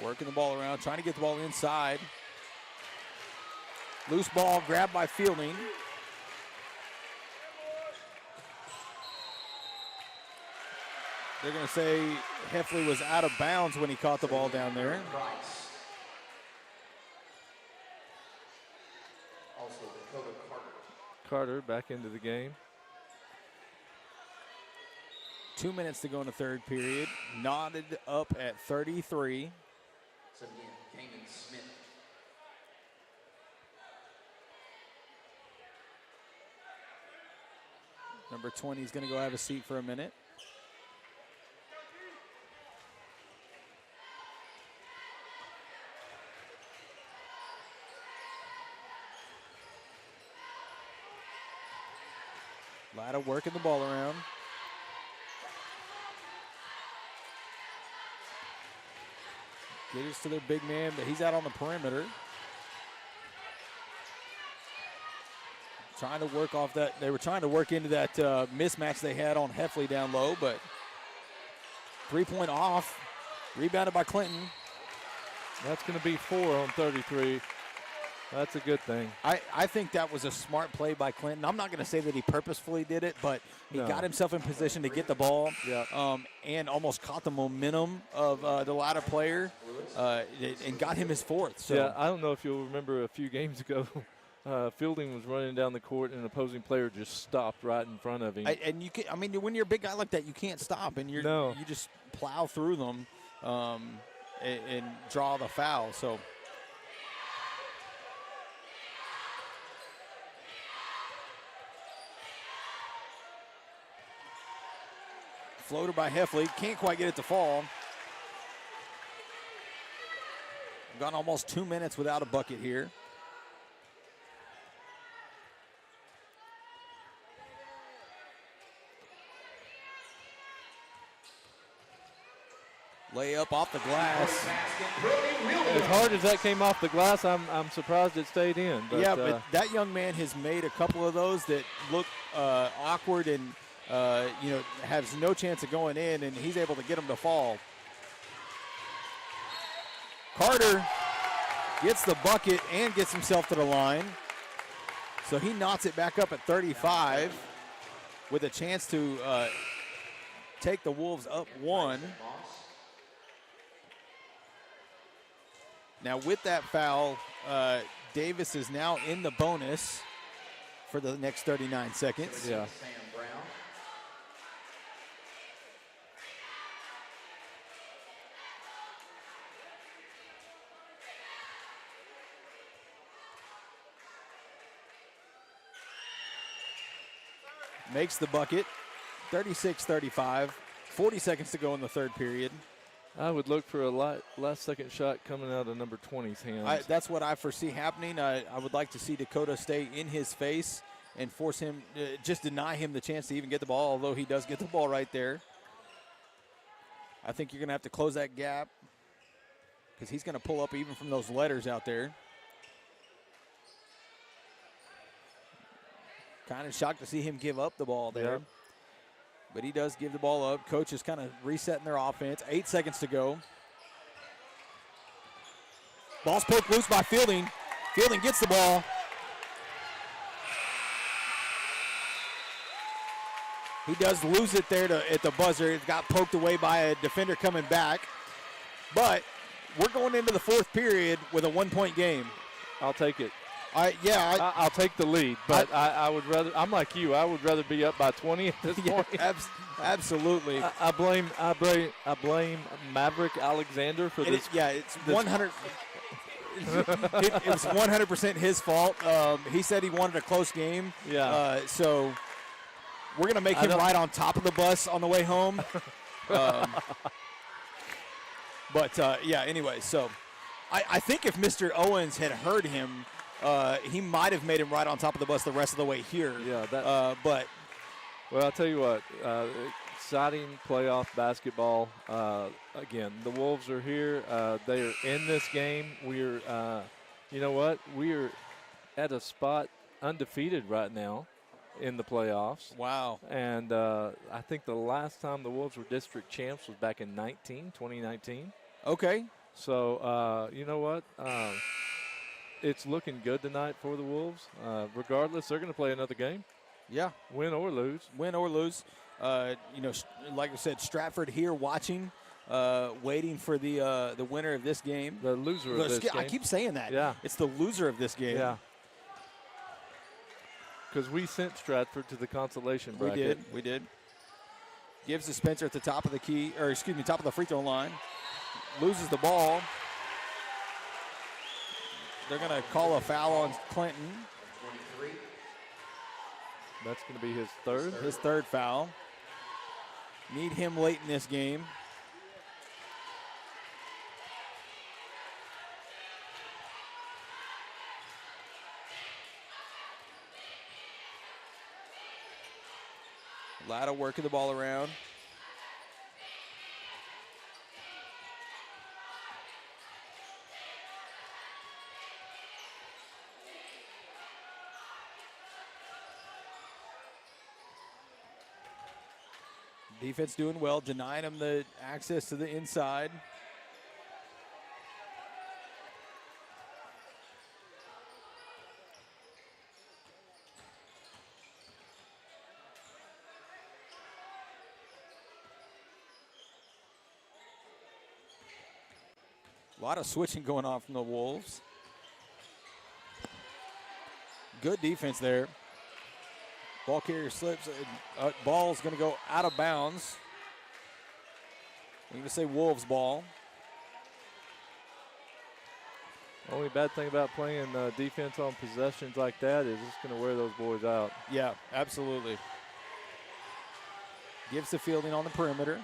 Working the ball around, trying to get the ball inside. Loose ball grabbed by Fielding. They're going to say Heffley was out of bounds when he caught the ball down there.
Also Dakota Carter.
Carter back into the game.
2 minutes to go in the third period. Knotted up at 33.
So again, Kanan Smith.
Number 20 is going to go have a seat for a minute. Latta working the ball around. Get us to their big man, but he's out on the perimeter. Trying to work off that. They were trying to work into that mismatch they had on Heffley down low, but 3-point off. Rebounded by Clinton.
That's going to be 4 on 33. That's a good thing.
I think that was a smart play by Clinton. I'm not going to say that he purposefully did it, but he got himself in position to get the ball and almost caught the momentum of the Latta player and got him his fourth. So.
Yeah, I don't know if you'll remember a few games ago, Fielding was running down the court and an opposing player just stopped right in front of him.
And you can, when you're a big guy like that, you can't stop, and you just plow through them and draw the foul. So. Floater by Heffley, can't quite get it to fall. Gone almost 2 minutes without a bucket here. Layup off the glass.
As hard as that came off the glass, I'm surprised it stayed in. But,
but that young man has made a couple of those that look awkward and has no chance of going in, and he's able to get them to fall. Carter gets the bucket and gets himself to the line. So he knots it back up at 35 with a chance to take the Wolves up 1. Now with that foul, Davis is now in the bonus for the next 39 seconds.
Yeah.
Makes the bucket, 36-35, 40 seconds to go in the third period.
I would look for a last second shot coming out of number 20's hands.
That's what I foresee happening. I would like to see Dakota stay in his face and force him, just deny him the chance to even get the ball, although he does get the ball right there. I think you're going to have to close that gap because he's going to pull up even from those letters out there. Kind of shocked to see him give up the ball there.
Yep.
But he does give the ball up. Coach is kind of resetting their offense. 8 seconds to go. Ball's poked loose by Fielding. Fielding gets the ball. He does lose it there at the buzzer. It got poked away by a defender coming back. But we're going into the fourth period with a 1-point game.
I'll take it.
I'll
take the lead, but I would rather. I'm like you. I would rather be up by 20 at this point.
Absolutely.
I blame Maverick Alexander for this.
It's 100. It was 100% his fault. He said he wanted a close game.
Yeah.
So we're gonna make him ride on top of the bus on the way home. Anyway, so I think if Mr. Owens had heard him. He might have made him right on top of the bus the rest of the way here.
Yeah,
but
well, I'll tell you what. Exciting playoff basketball. Again, the Wolves are here. They are in this game. We're, you know what? We're at a spot undefeated right now in the playoffs.
Wow.
And I think the last time the Wolves were district champs was back in 2019.
Okay.
So you know what? It's looking good tonight for the Wolves. Regardless, they're going to play another game.
Yeah.
Win or lose.
Like I said, Stratford here watching, waiting for the winner of this game.
The loser of this game.
I keep saying that.
Yeah.
It's the loser of this game.
Yeah. Because we sent Stratford to the consolation bracket.
We did. Gives to Spencer at the top of the top of the free throw line. Loses the ball. They're going to call a foul on Clinton.
That's going to be his third.
His third foul. Need him late in this game. Latta working the ball around. Defense doing well, denying him the access to the inside. A lot of switching going on from the Wolves. Good defense there. Ball carrier slips. Ball's going to go out of bounds. I'm going to say Wolves ball.
Only bad thing about playing defense on possessions like that is it's going to wear those boys out.
Yeah, absolutely. Gives to Fielding on the perimeter.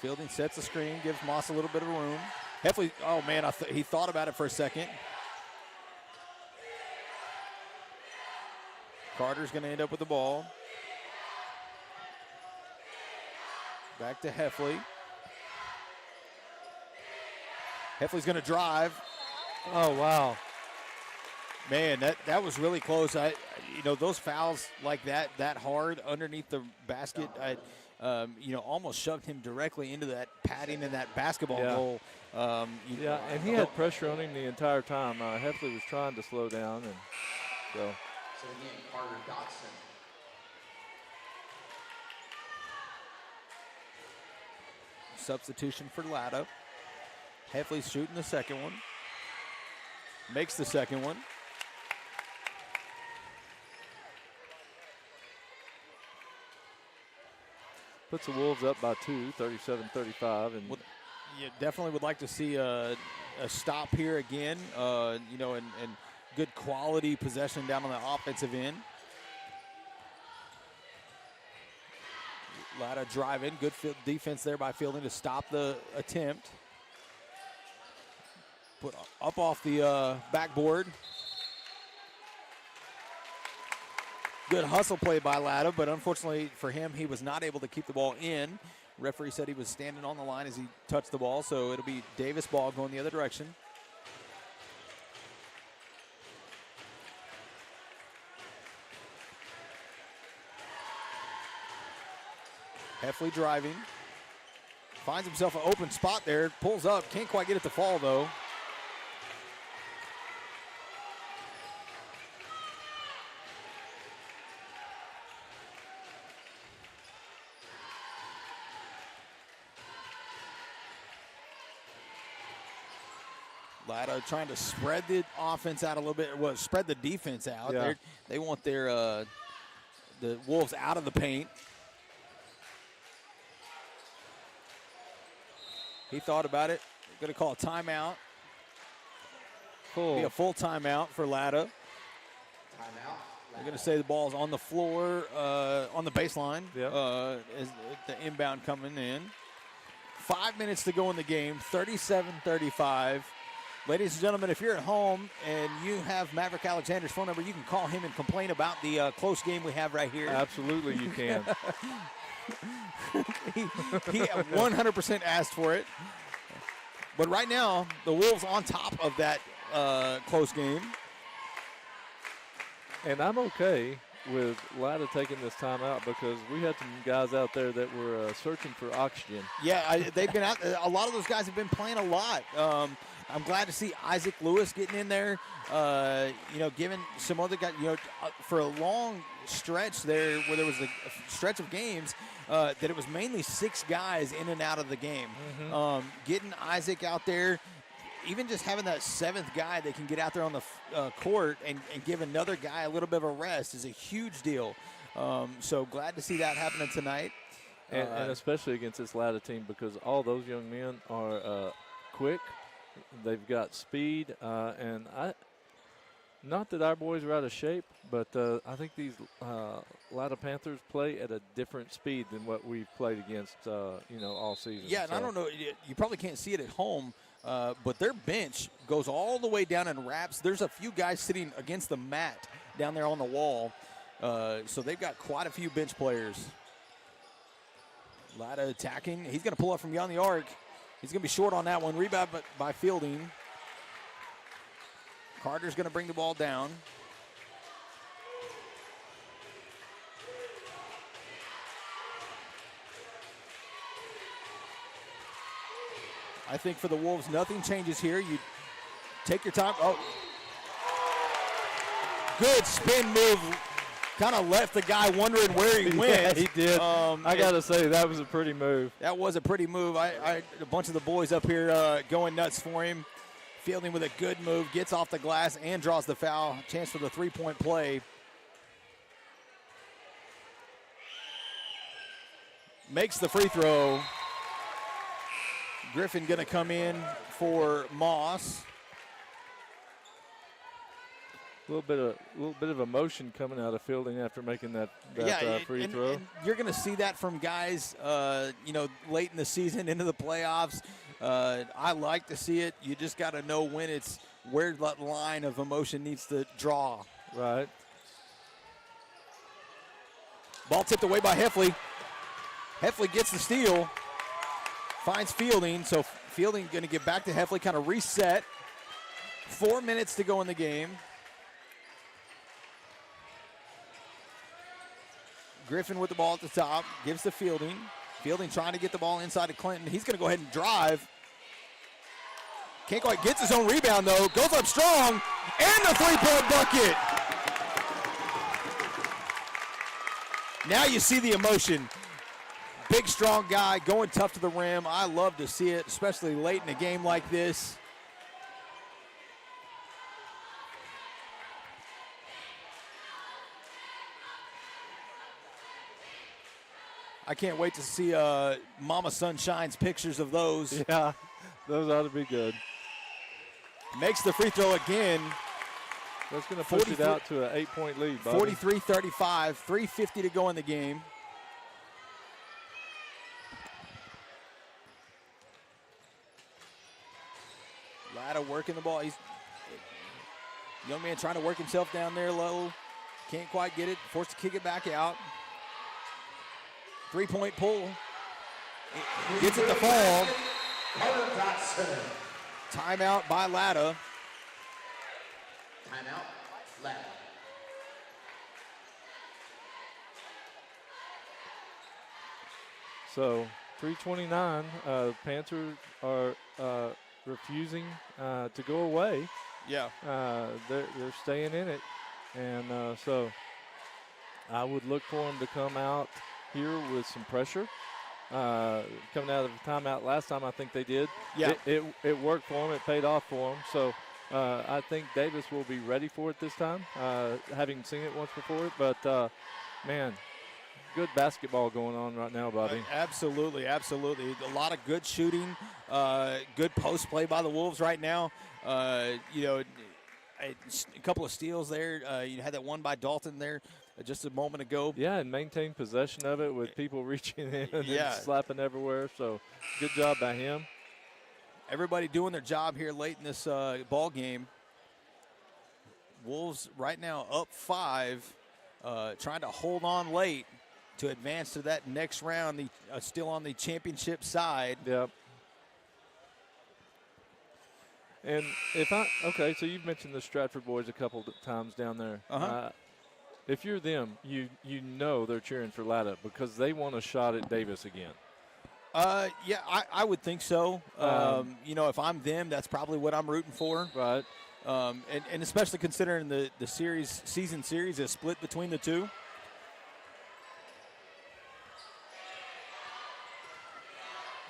Fielding sets the screen, gives Moss a little bit of room. Heffley, oh man, he thought about it for a second. Carter's going to end up with the ball. Back to Heffley. Heffley's going to drive.
Oh, wow.
Man, that was really close. Those fouls like that hard underneath the basket, almost shoved him directly into that padding in that basketball goal.
And he had pressure on him the entire time. Heffley was trying to slow down, and so.
So again, Carter Dotson.
Substitution for Latta. Heffley's shooting the second one. Makes the second one.
Puts the Wolves up by 2, 37-35. And
you definitely would like to see a stop here again, and good quality possession down on the offensive end. Latta driving, good defense there by Fielding to stop the attempt. Put up off the backboard. Good hustle play by Latta, but unfortunately for him, he was not able to keep the ball in. Referee said he was standing on the line as he touched the ball, so it'll be Davis ball going the other direction. Heffley driving. Finds himself an open spot there, pulls up, can't quite get it to fall though. Latta trying to spread the offense out a little bit, spread the defense out.
Yeah.
They want their the Wolves out of the paint. He thought about it. Going to call a timeout. Be a full timeout for Latta.
Timeout.
They're going to say the ball's on the floor, on the baseline.
Yeah.
As the inbound coming in. 5 minutes to go in the game, 37-35. Ladies and gentlemen, if you're at home and you have Maverick Alexander's phone number, you can call him and complain about the close game we have right here.
Absolutely, you can.
he 100% asked for it. But right now, the Wolves on top of that close game.
And I'm okay with Latta taking this time out because we had some guys out there that were searching for oxygen.
Yeah, they've been out. A lot of those guys have been playing a lot. I'm glad to see Isaac Lewis getting in there. Giving some other guys, for a long stretch there where there was a stretch of games that it was mainly 6 guys in and out of the game. Mm-hmm. Getting Isaac out there, even just having that 7th guy that can get out there on the court and give another guy a little bit of a rest is a huge deal. So glad to see that happening tonight.
And especially against this Latta team because all those young men are quick. They've got speed, and not that our boys are out of shape, but I think these Latta Panthers play at a different speed than what we've played against, all season.
Yeah, and I don't know, you probably can't see it at home, but their bench goes all the way down and wraps. There's a few guys sitting against the mat down there on the wall, so they've got quite a few bench players. Latta attacking. He's going to pull up from beyond the arc. He's going to be short on that one. Rebound by Fielding. Carter's going to bring the ball down. I think for the Wolves, nothing changes here. You take your time. Oh, good spin move. Kind of left the guy wondering where he went.
Yeah, he did. I got to say, that was a pretty move.
That was a pretty move. A bunch of the boys up here going nuts for him. Fielding with a good move, gets off the glass and draws the foul. Chance for the three-point play. Makes the free throw. Griffin going to come in for Moss.
A little bit of emotion coming out of Fielding after making that free throw.
And you're going to see that from guys, late in the season into the playoffs. I like to see it. You just got to know where that line of emotion needs to draw.
Right.
Ball tipped away by Heffley. Heffley gets the steal. Finds Fielding. So Fielding going to get back to Heffley, kind of reset. 4 minutes to go in the game. Griffin with the ball at the top, gives to Fielding. Fielding trying to get the ball inside of Clinton. He's going to go ahead and drive. Can't quite get his own rebound, though. Goes up strong, and the three-point bucket. Now you see the emotion. Big, strong guy going tough to the rim. I love to see it, especially late in a game like this. I can't wait to see Mama Sunshine's pictures of those.
Yeah, those ought to be good.
Makes the free throw again.
That's going to push it out to an 8-point lead, Bobby.
43-35, 3:50 to go in the game. Latta working the ball. He's young man trying to work himself down there low. Can't quite get it. Forced to kick it back out. 3-point pull. Gets it to fall. Timeout by Latta.
Timeout, Latta.
So 3:29. Panthers are refusing to go away.
Yeah.
They're staying in it, and so I would look for them to come out here with some pressure. Coming out of the timeout last time, I think they did.
Yeah.
It worked for them. It paid off for them. So I think Davis will be ready for it this time, having seen it once before. But, man, good basketball going on right now, Bobby.
Absolutely, absolutely. A lot of good shooting, good post play by the Wolves right now. You know, a couple of steals there. You had that one by Dalton there just a moment ago.
Yeah, and maintain possession of it with people reaching in and
Yeah.
slapping everywhere. So good job by him.
Everybody doing their job here late in this ball game. Wolves right now up 5, trying to hold on late to advance to that next round. Still on the championship side.
Yep. And so you've mentioned the Stratford boys a couple of times down there.
Uh-huh.
If you're them, you know they're cheering for Latta because they want a shot at Davis again.
Yeah, I would think so. You know, if I'm them, that's probably what I'm rooting for.
Right.
And especially considering the season series is split between the two.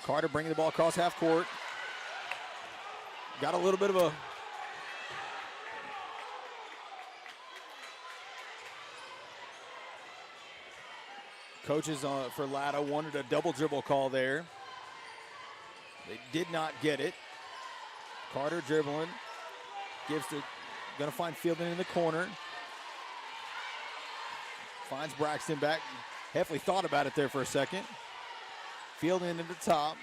Carter bringing the ball across half court. Got a little bit of a coaches for Latta wanted a double dribble call there. They did not get it. Carter dribbling. Gives to, gonna find Fielding in the corner. Finds Braxton back. Heffley thought about it there for a second. Fielding at the top.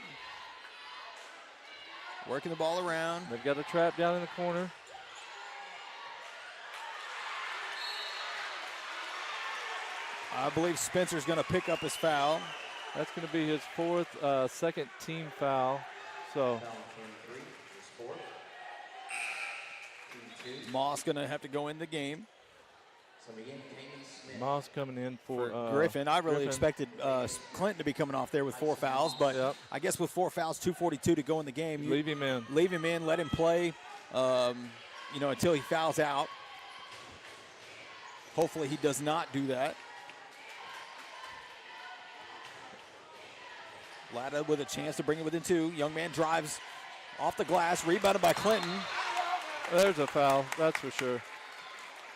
Working the ball around.
They've got a trap down in the corner.
I believe Spencer's going to pick up his foul.
That's going to be his fourth, second team foul. So
Moss going to have to go in the game.
Moss coming in for
Griffin. I really
Griffin.
expected Clinton to be coming off there with 4 fouls, but
Yep.
I guess with 4 fouls, 2:42 to go in the game.
Leave him in.
Leave him in, let him play, you know, until he fouls out. Hopefully he does not do that. Latta with a chance to bring it within 2. Young man drives off the glass, rebounded by Clinton.
There's a foul, that's for sure.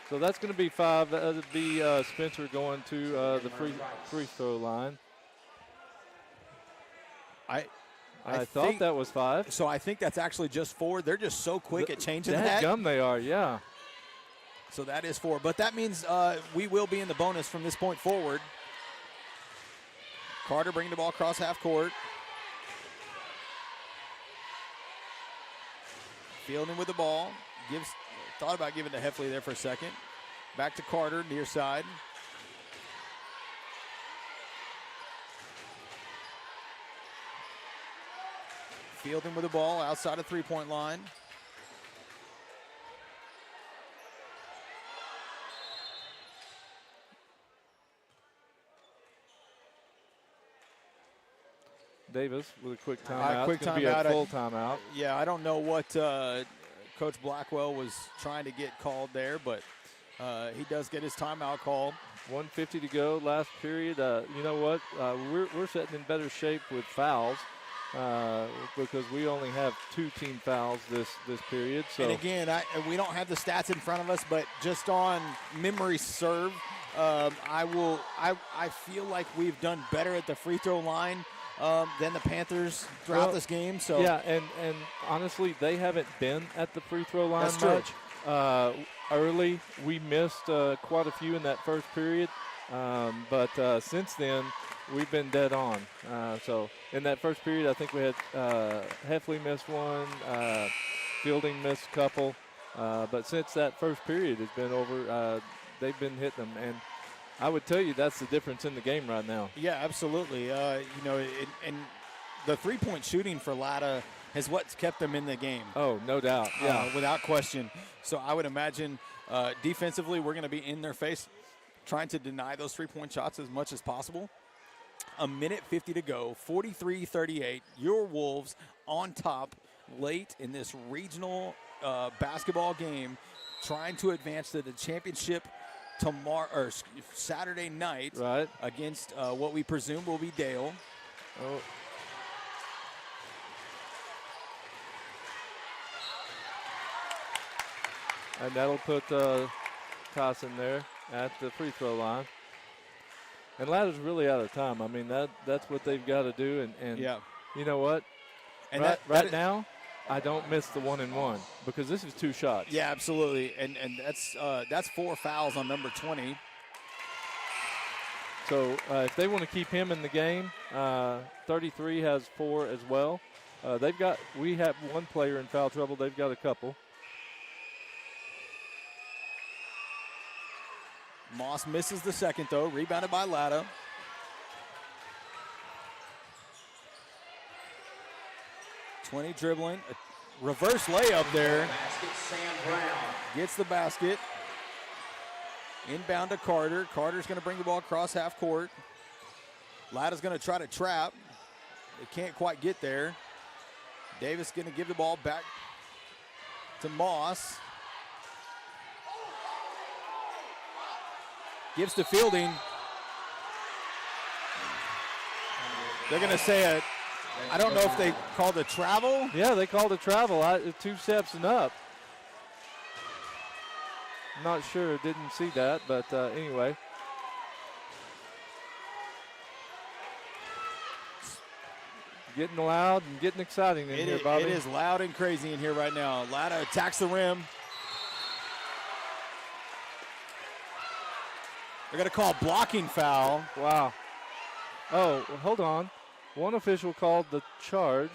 So that's going to be 5. That would be Spencer going to the free throw line.
I
thought
think
that was 5.
so. I think that's actually just 4. They're just so quick at changing that.
Gum they are, yeah.
So that is 4. But that means we will be in the bonus from this point forward. Carter bringing the ball across half court. Fielding with the ball. Thought about giving to Heffley there for a second. Back to Carter, near side. Fielding with the ball outside of three-point line.
Davis with a quick timeout.
Quick
It's gonna be a
timeout.
full timeout.
Yeah, I don't know what Coach Blackwell was trying to get called there, but he does get his timeout call.
1:50 to go, last period. You know what? We're sitting in better shape with fouls because we only have 2 team fouls this period. So
And again, we don't have the stats in front of us, but just on memory serve, I feel like we've done better at the free throw line than the Panthers throughout this game. So
yeah, and honestly, they haven't been at the free throw line
That's true.
much. Early, we missed quite a few in that first period, but since then, we've been dead on. So in that first period, I think we had Heffley missed one, Fielding missed a couple, but since that first period has been over, they've been hitting them, and I would tell you that's the difference in the game right now.
Yeah, absolutely. And the three-point shooting for Latta is what's kept them in the game.
Oh, no doubt. Yeah,
without question. So I would imagine defensively we're going to be in their face trying to deny those three-point shots as much as possible. 1:50 to go, 43-38. Your Wolves on top late in this regional basketball game, trying to advance to the championship tomorrow or Saturday night
right
against what we presume will be Dale.
Oh. And that'll put Carson there at the free throw line. And Latta's really out of time. I mean, that's what they've got to do. And
yeah.
You know what?
And
right now, I don't miss the 1-and-1 because this is 2 shots.
Yeah, absolutely. And that's 4 fouls on number 20.
So if they want to keep him in the game, 33 has 4 as well. We have one player in foul trouble. They've got a couple.
Moss misses the second, though. Rebounded by Latta. .20 dribbling. A reverse layup there.
Basket, Sam Brown.
Gets the basket. Inbound to Carter. Carter's going to bring the ball across half court. Latta's going to try to trap. They can't quite get there. Davis going to give the ball back to Moss. Gives to Fielding. They're going to say I don't know if they called a travel.
Yeah, they called a travel. 2 steps and up. Not sure. Didn't see that, but anyway. Getting loud and getting exciting in here, Bobby.
It is loud and crazy in here right now. Latta attacks the rim. They're going to call a blocking foul.
Wow. Oh, hold on. One official called the charge.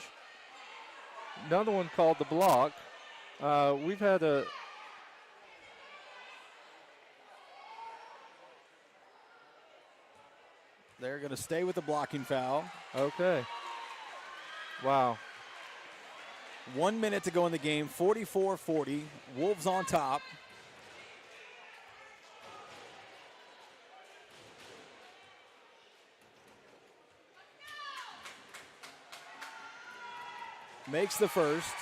Another one called the block. We've had a...
They're going to stay with the blocking foul.
Okay. Wow.
1 minute to go in the game, 44-40. Wolves on top. Makes the first.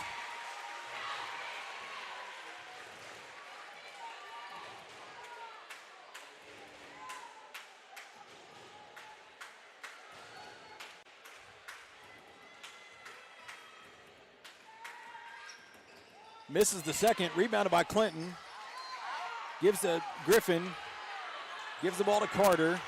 Misses the second, rebounded by Clinton. Gives to Griffin. Gives the ball to Carter.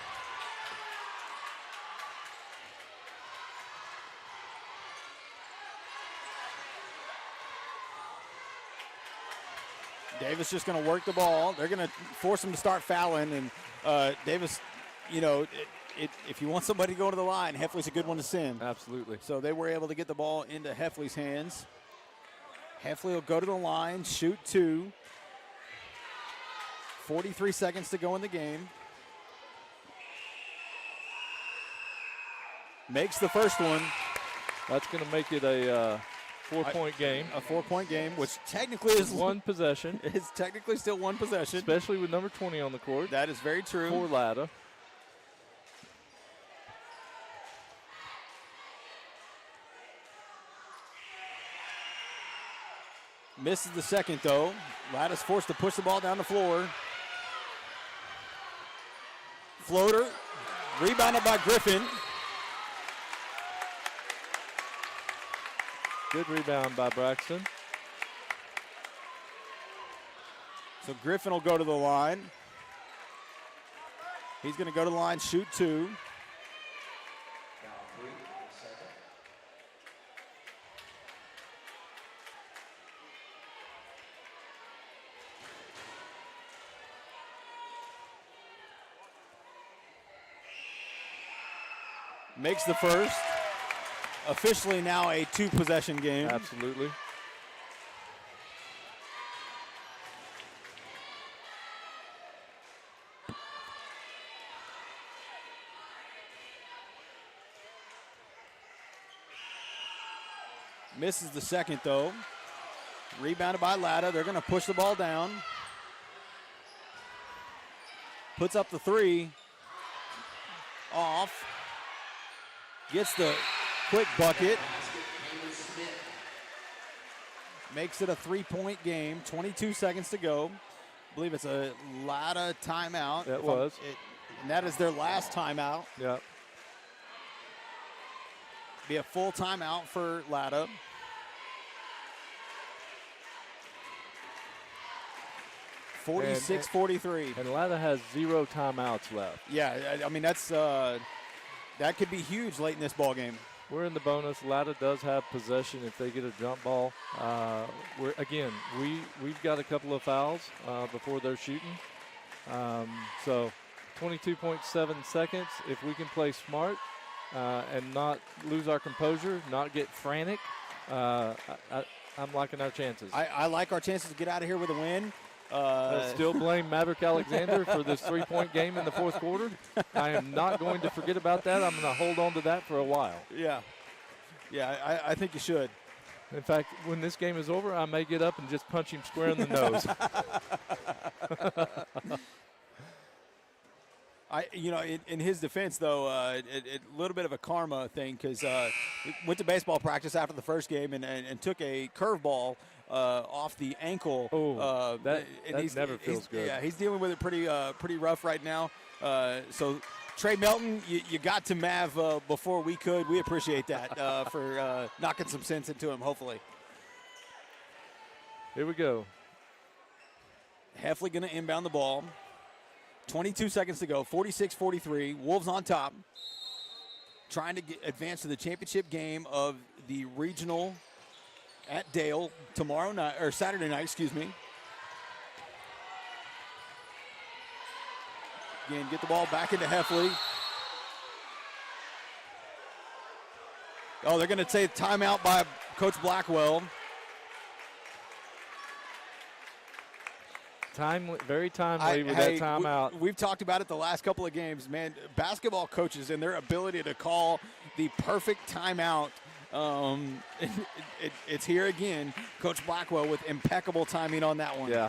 Davis just going to work the ball. They're going to force him to start fouling. And Davis, if you want somebody to go to the line, Heffley's a good one to send.
Absolutely.
So they were able to get the ball into Heffley's hands. Heffley will go to the line, shoot 2. 43 seconds to go in the game. Makes the first one.
That's going to make it a 4-point game.
A 4-point game, which technically is
one possession.
It's technically still one possession.
Especially with number 20 on the court.
That is very true.
For Latta.
Misses the second, though. Latta's forced to push the ball down the floor. Floater. Rebounded by Griffin.
Good rebound by Braxton.
So Griffin will go to the line. He's going to go to the line, shoot 2.
Foul 3 in the second.
Makes the first. Officially now a 2-possession game.
Absolutely.
Misses the second, though. Rebounded by Latta. They're going to push the ball down. Puts up the 3. Off. Gets the quick bucket. Makes it a 3-point game. 22 seconds to go. I believe it's a Latta timeout.
That was.
And that is their last timeout.
Yeah.
Be a full timeout for Latta. (46-43).
And Latta has 0 timeouts left.
Yeah, I mean that's that could be huge late in this ball game.
We're in the bonus. Latta does have possession if they get a jump ball. We've got a couple of fouls before they're shooting. So 22.7 seconds. If we can play smart and not lose our composure, not get frantic, I'm liking our chances.
I like our chances to get out of here with a win.
Still blame Maverick Alexander for this 3-point game in the fourth quarter. I am not going to forget about that. I'm going to hold on to that for a while.
Yeah, I think you should.
In fact, when this game is over, I may get up and just punch him square in the nose.
In his defense, though, a little bit of a karma thing because went to baseball practice after the first game and took a curveball off the ankle.
That never feels good.
Yeah, he's dealing with it pretty rough right now. So Trey Melton, you got to Mav before we could. We appreciate that for knocking some sense into him. Hopefully.
Here we go.
Heffley going to inbound the ball. 22 seconds to go. 46-43. Wolves on top. Trying to advance to the championship game of the regional at Dale tomorrow night or Saturday night. Excuse me. Again, get the ball back into Heffley. Oh, they're going to take timeout by Coach Blackwell.
Very timely with that timeout.
We've talked about it the last couple of games, man. Basketball coaches and their ability to call the perfect timeout. It's here again. Coach Blackwell with impeccable timing on that one.
Yeah.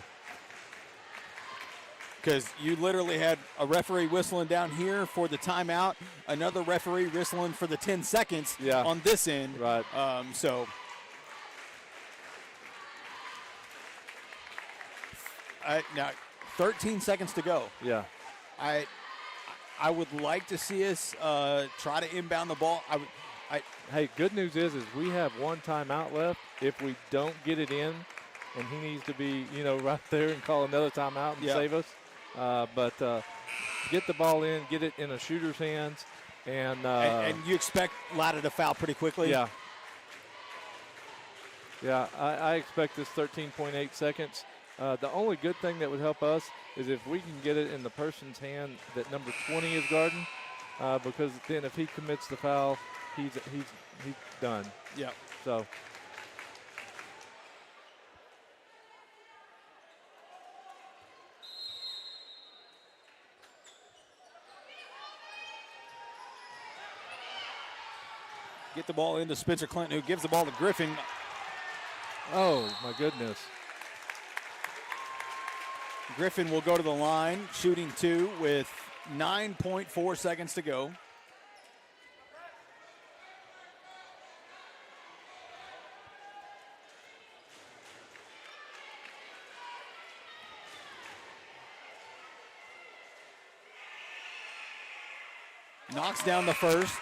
Because you literally had a referee whistling down here for the timeout, another referee whistling for the 10 seconds on this end.
Right.
Now, 13 seconds to go.
Yeah.
I would like to see us try to inbound the ball.
Hey, good news is we have one timeout left. If we don't get it in, and he needs to be, right there and call another timeout and save us. But get the ball in, get it in a shooter's hands, and
you expect Latta to foul pretty quickly.
Yeah. Yeah, I expect this 13.8 seconds. The only good thing that would help us is if we can get it in the person's hand that number 20 is guarding, because then if he commits the foul, he's done.
Yeah.
So.
Get the ball into Spencer Clinton, who gives the ball to Griffin.
Oh, my goodness.
Griffin will go to the line, shooting 2 with 9.4 seconds to go. Knocks down the first.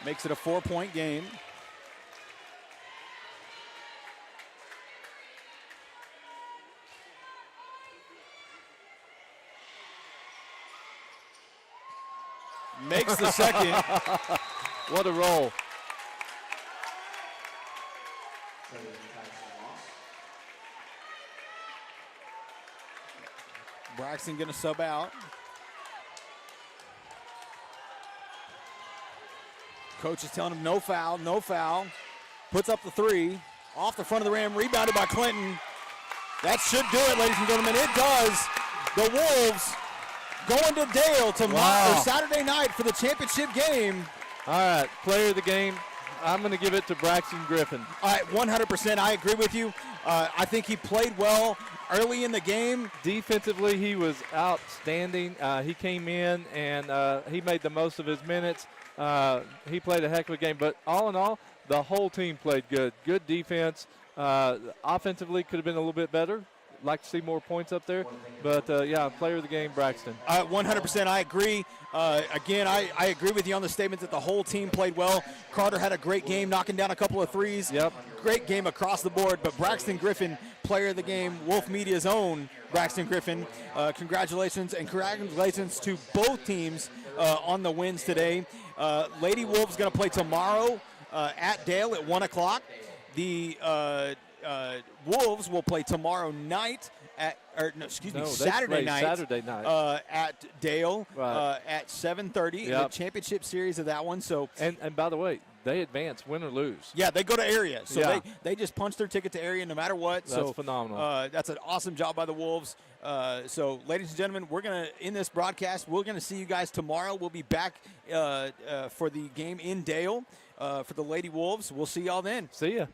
Makes it a 4-point game. Makes the second.
What a roll.
Braxton going to sub out. Coach is telling him no foul, no foul. Puts up the three. Off the front of the rim, rebounded by Clinton. That should do it, ladies and gentlemen. It does. The Wolves going to Dale tomorrow, or Saturday night for the championship game.
All right, player of the game. I'm going to give it to Braxton Griffin.
All right, 100%. I agree with you. I think he played well early in the game.
Defensively, he was outstanding. He came in and he made the most of his minutes. He played a heck of a game. But all in all, the whole team played good. Good defense. Offensively, could have been a little bit better. Like to see more points up there. But, yeah, player of the game, Braxton.
100%. I agree. Again, I agree with you on the statement that the whole team played well. Carter had a great game, knocking down a couple of threes.
Yep.
Great game across the board. But Braxton Griffin, player of the game, Wolf Media's own Braxton Griffin. Congratulations, and congratulations to both teams on the wins today. Lady Wolves going to play tomorrow at Dale at 1 o'clock. The Wolves will play tomorrow night Saturday night at Dale at 7:30 in the championship series of that one. So
and by the way, they advance, win or lose.
Yeah, they go to area. So they just punch their ticket to area no matter what.
That's phenomenal.
That's an awesome job by the Wolves. So, ladies and gentlemen, we're going to, in this broadcast, we're going to see you guys tomorrow. We'll be back for the game in Dale for the Lady Wolves. We'll see y'all then.
See ya.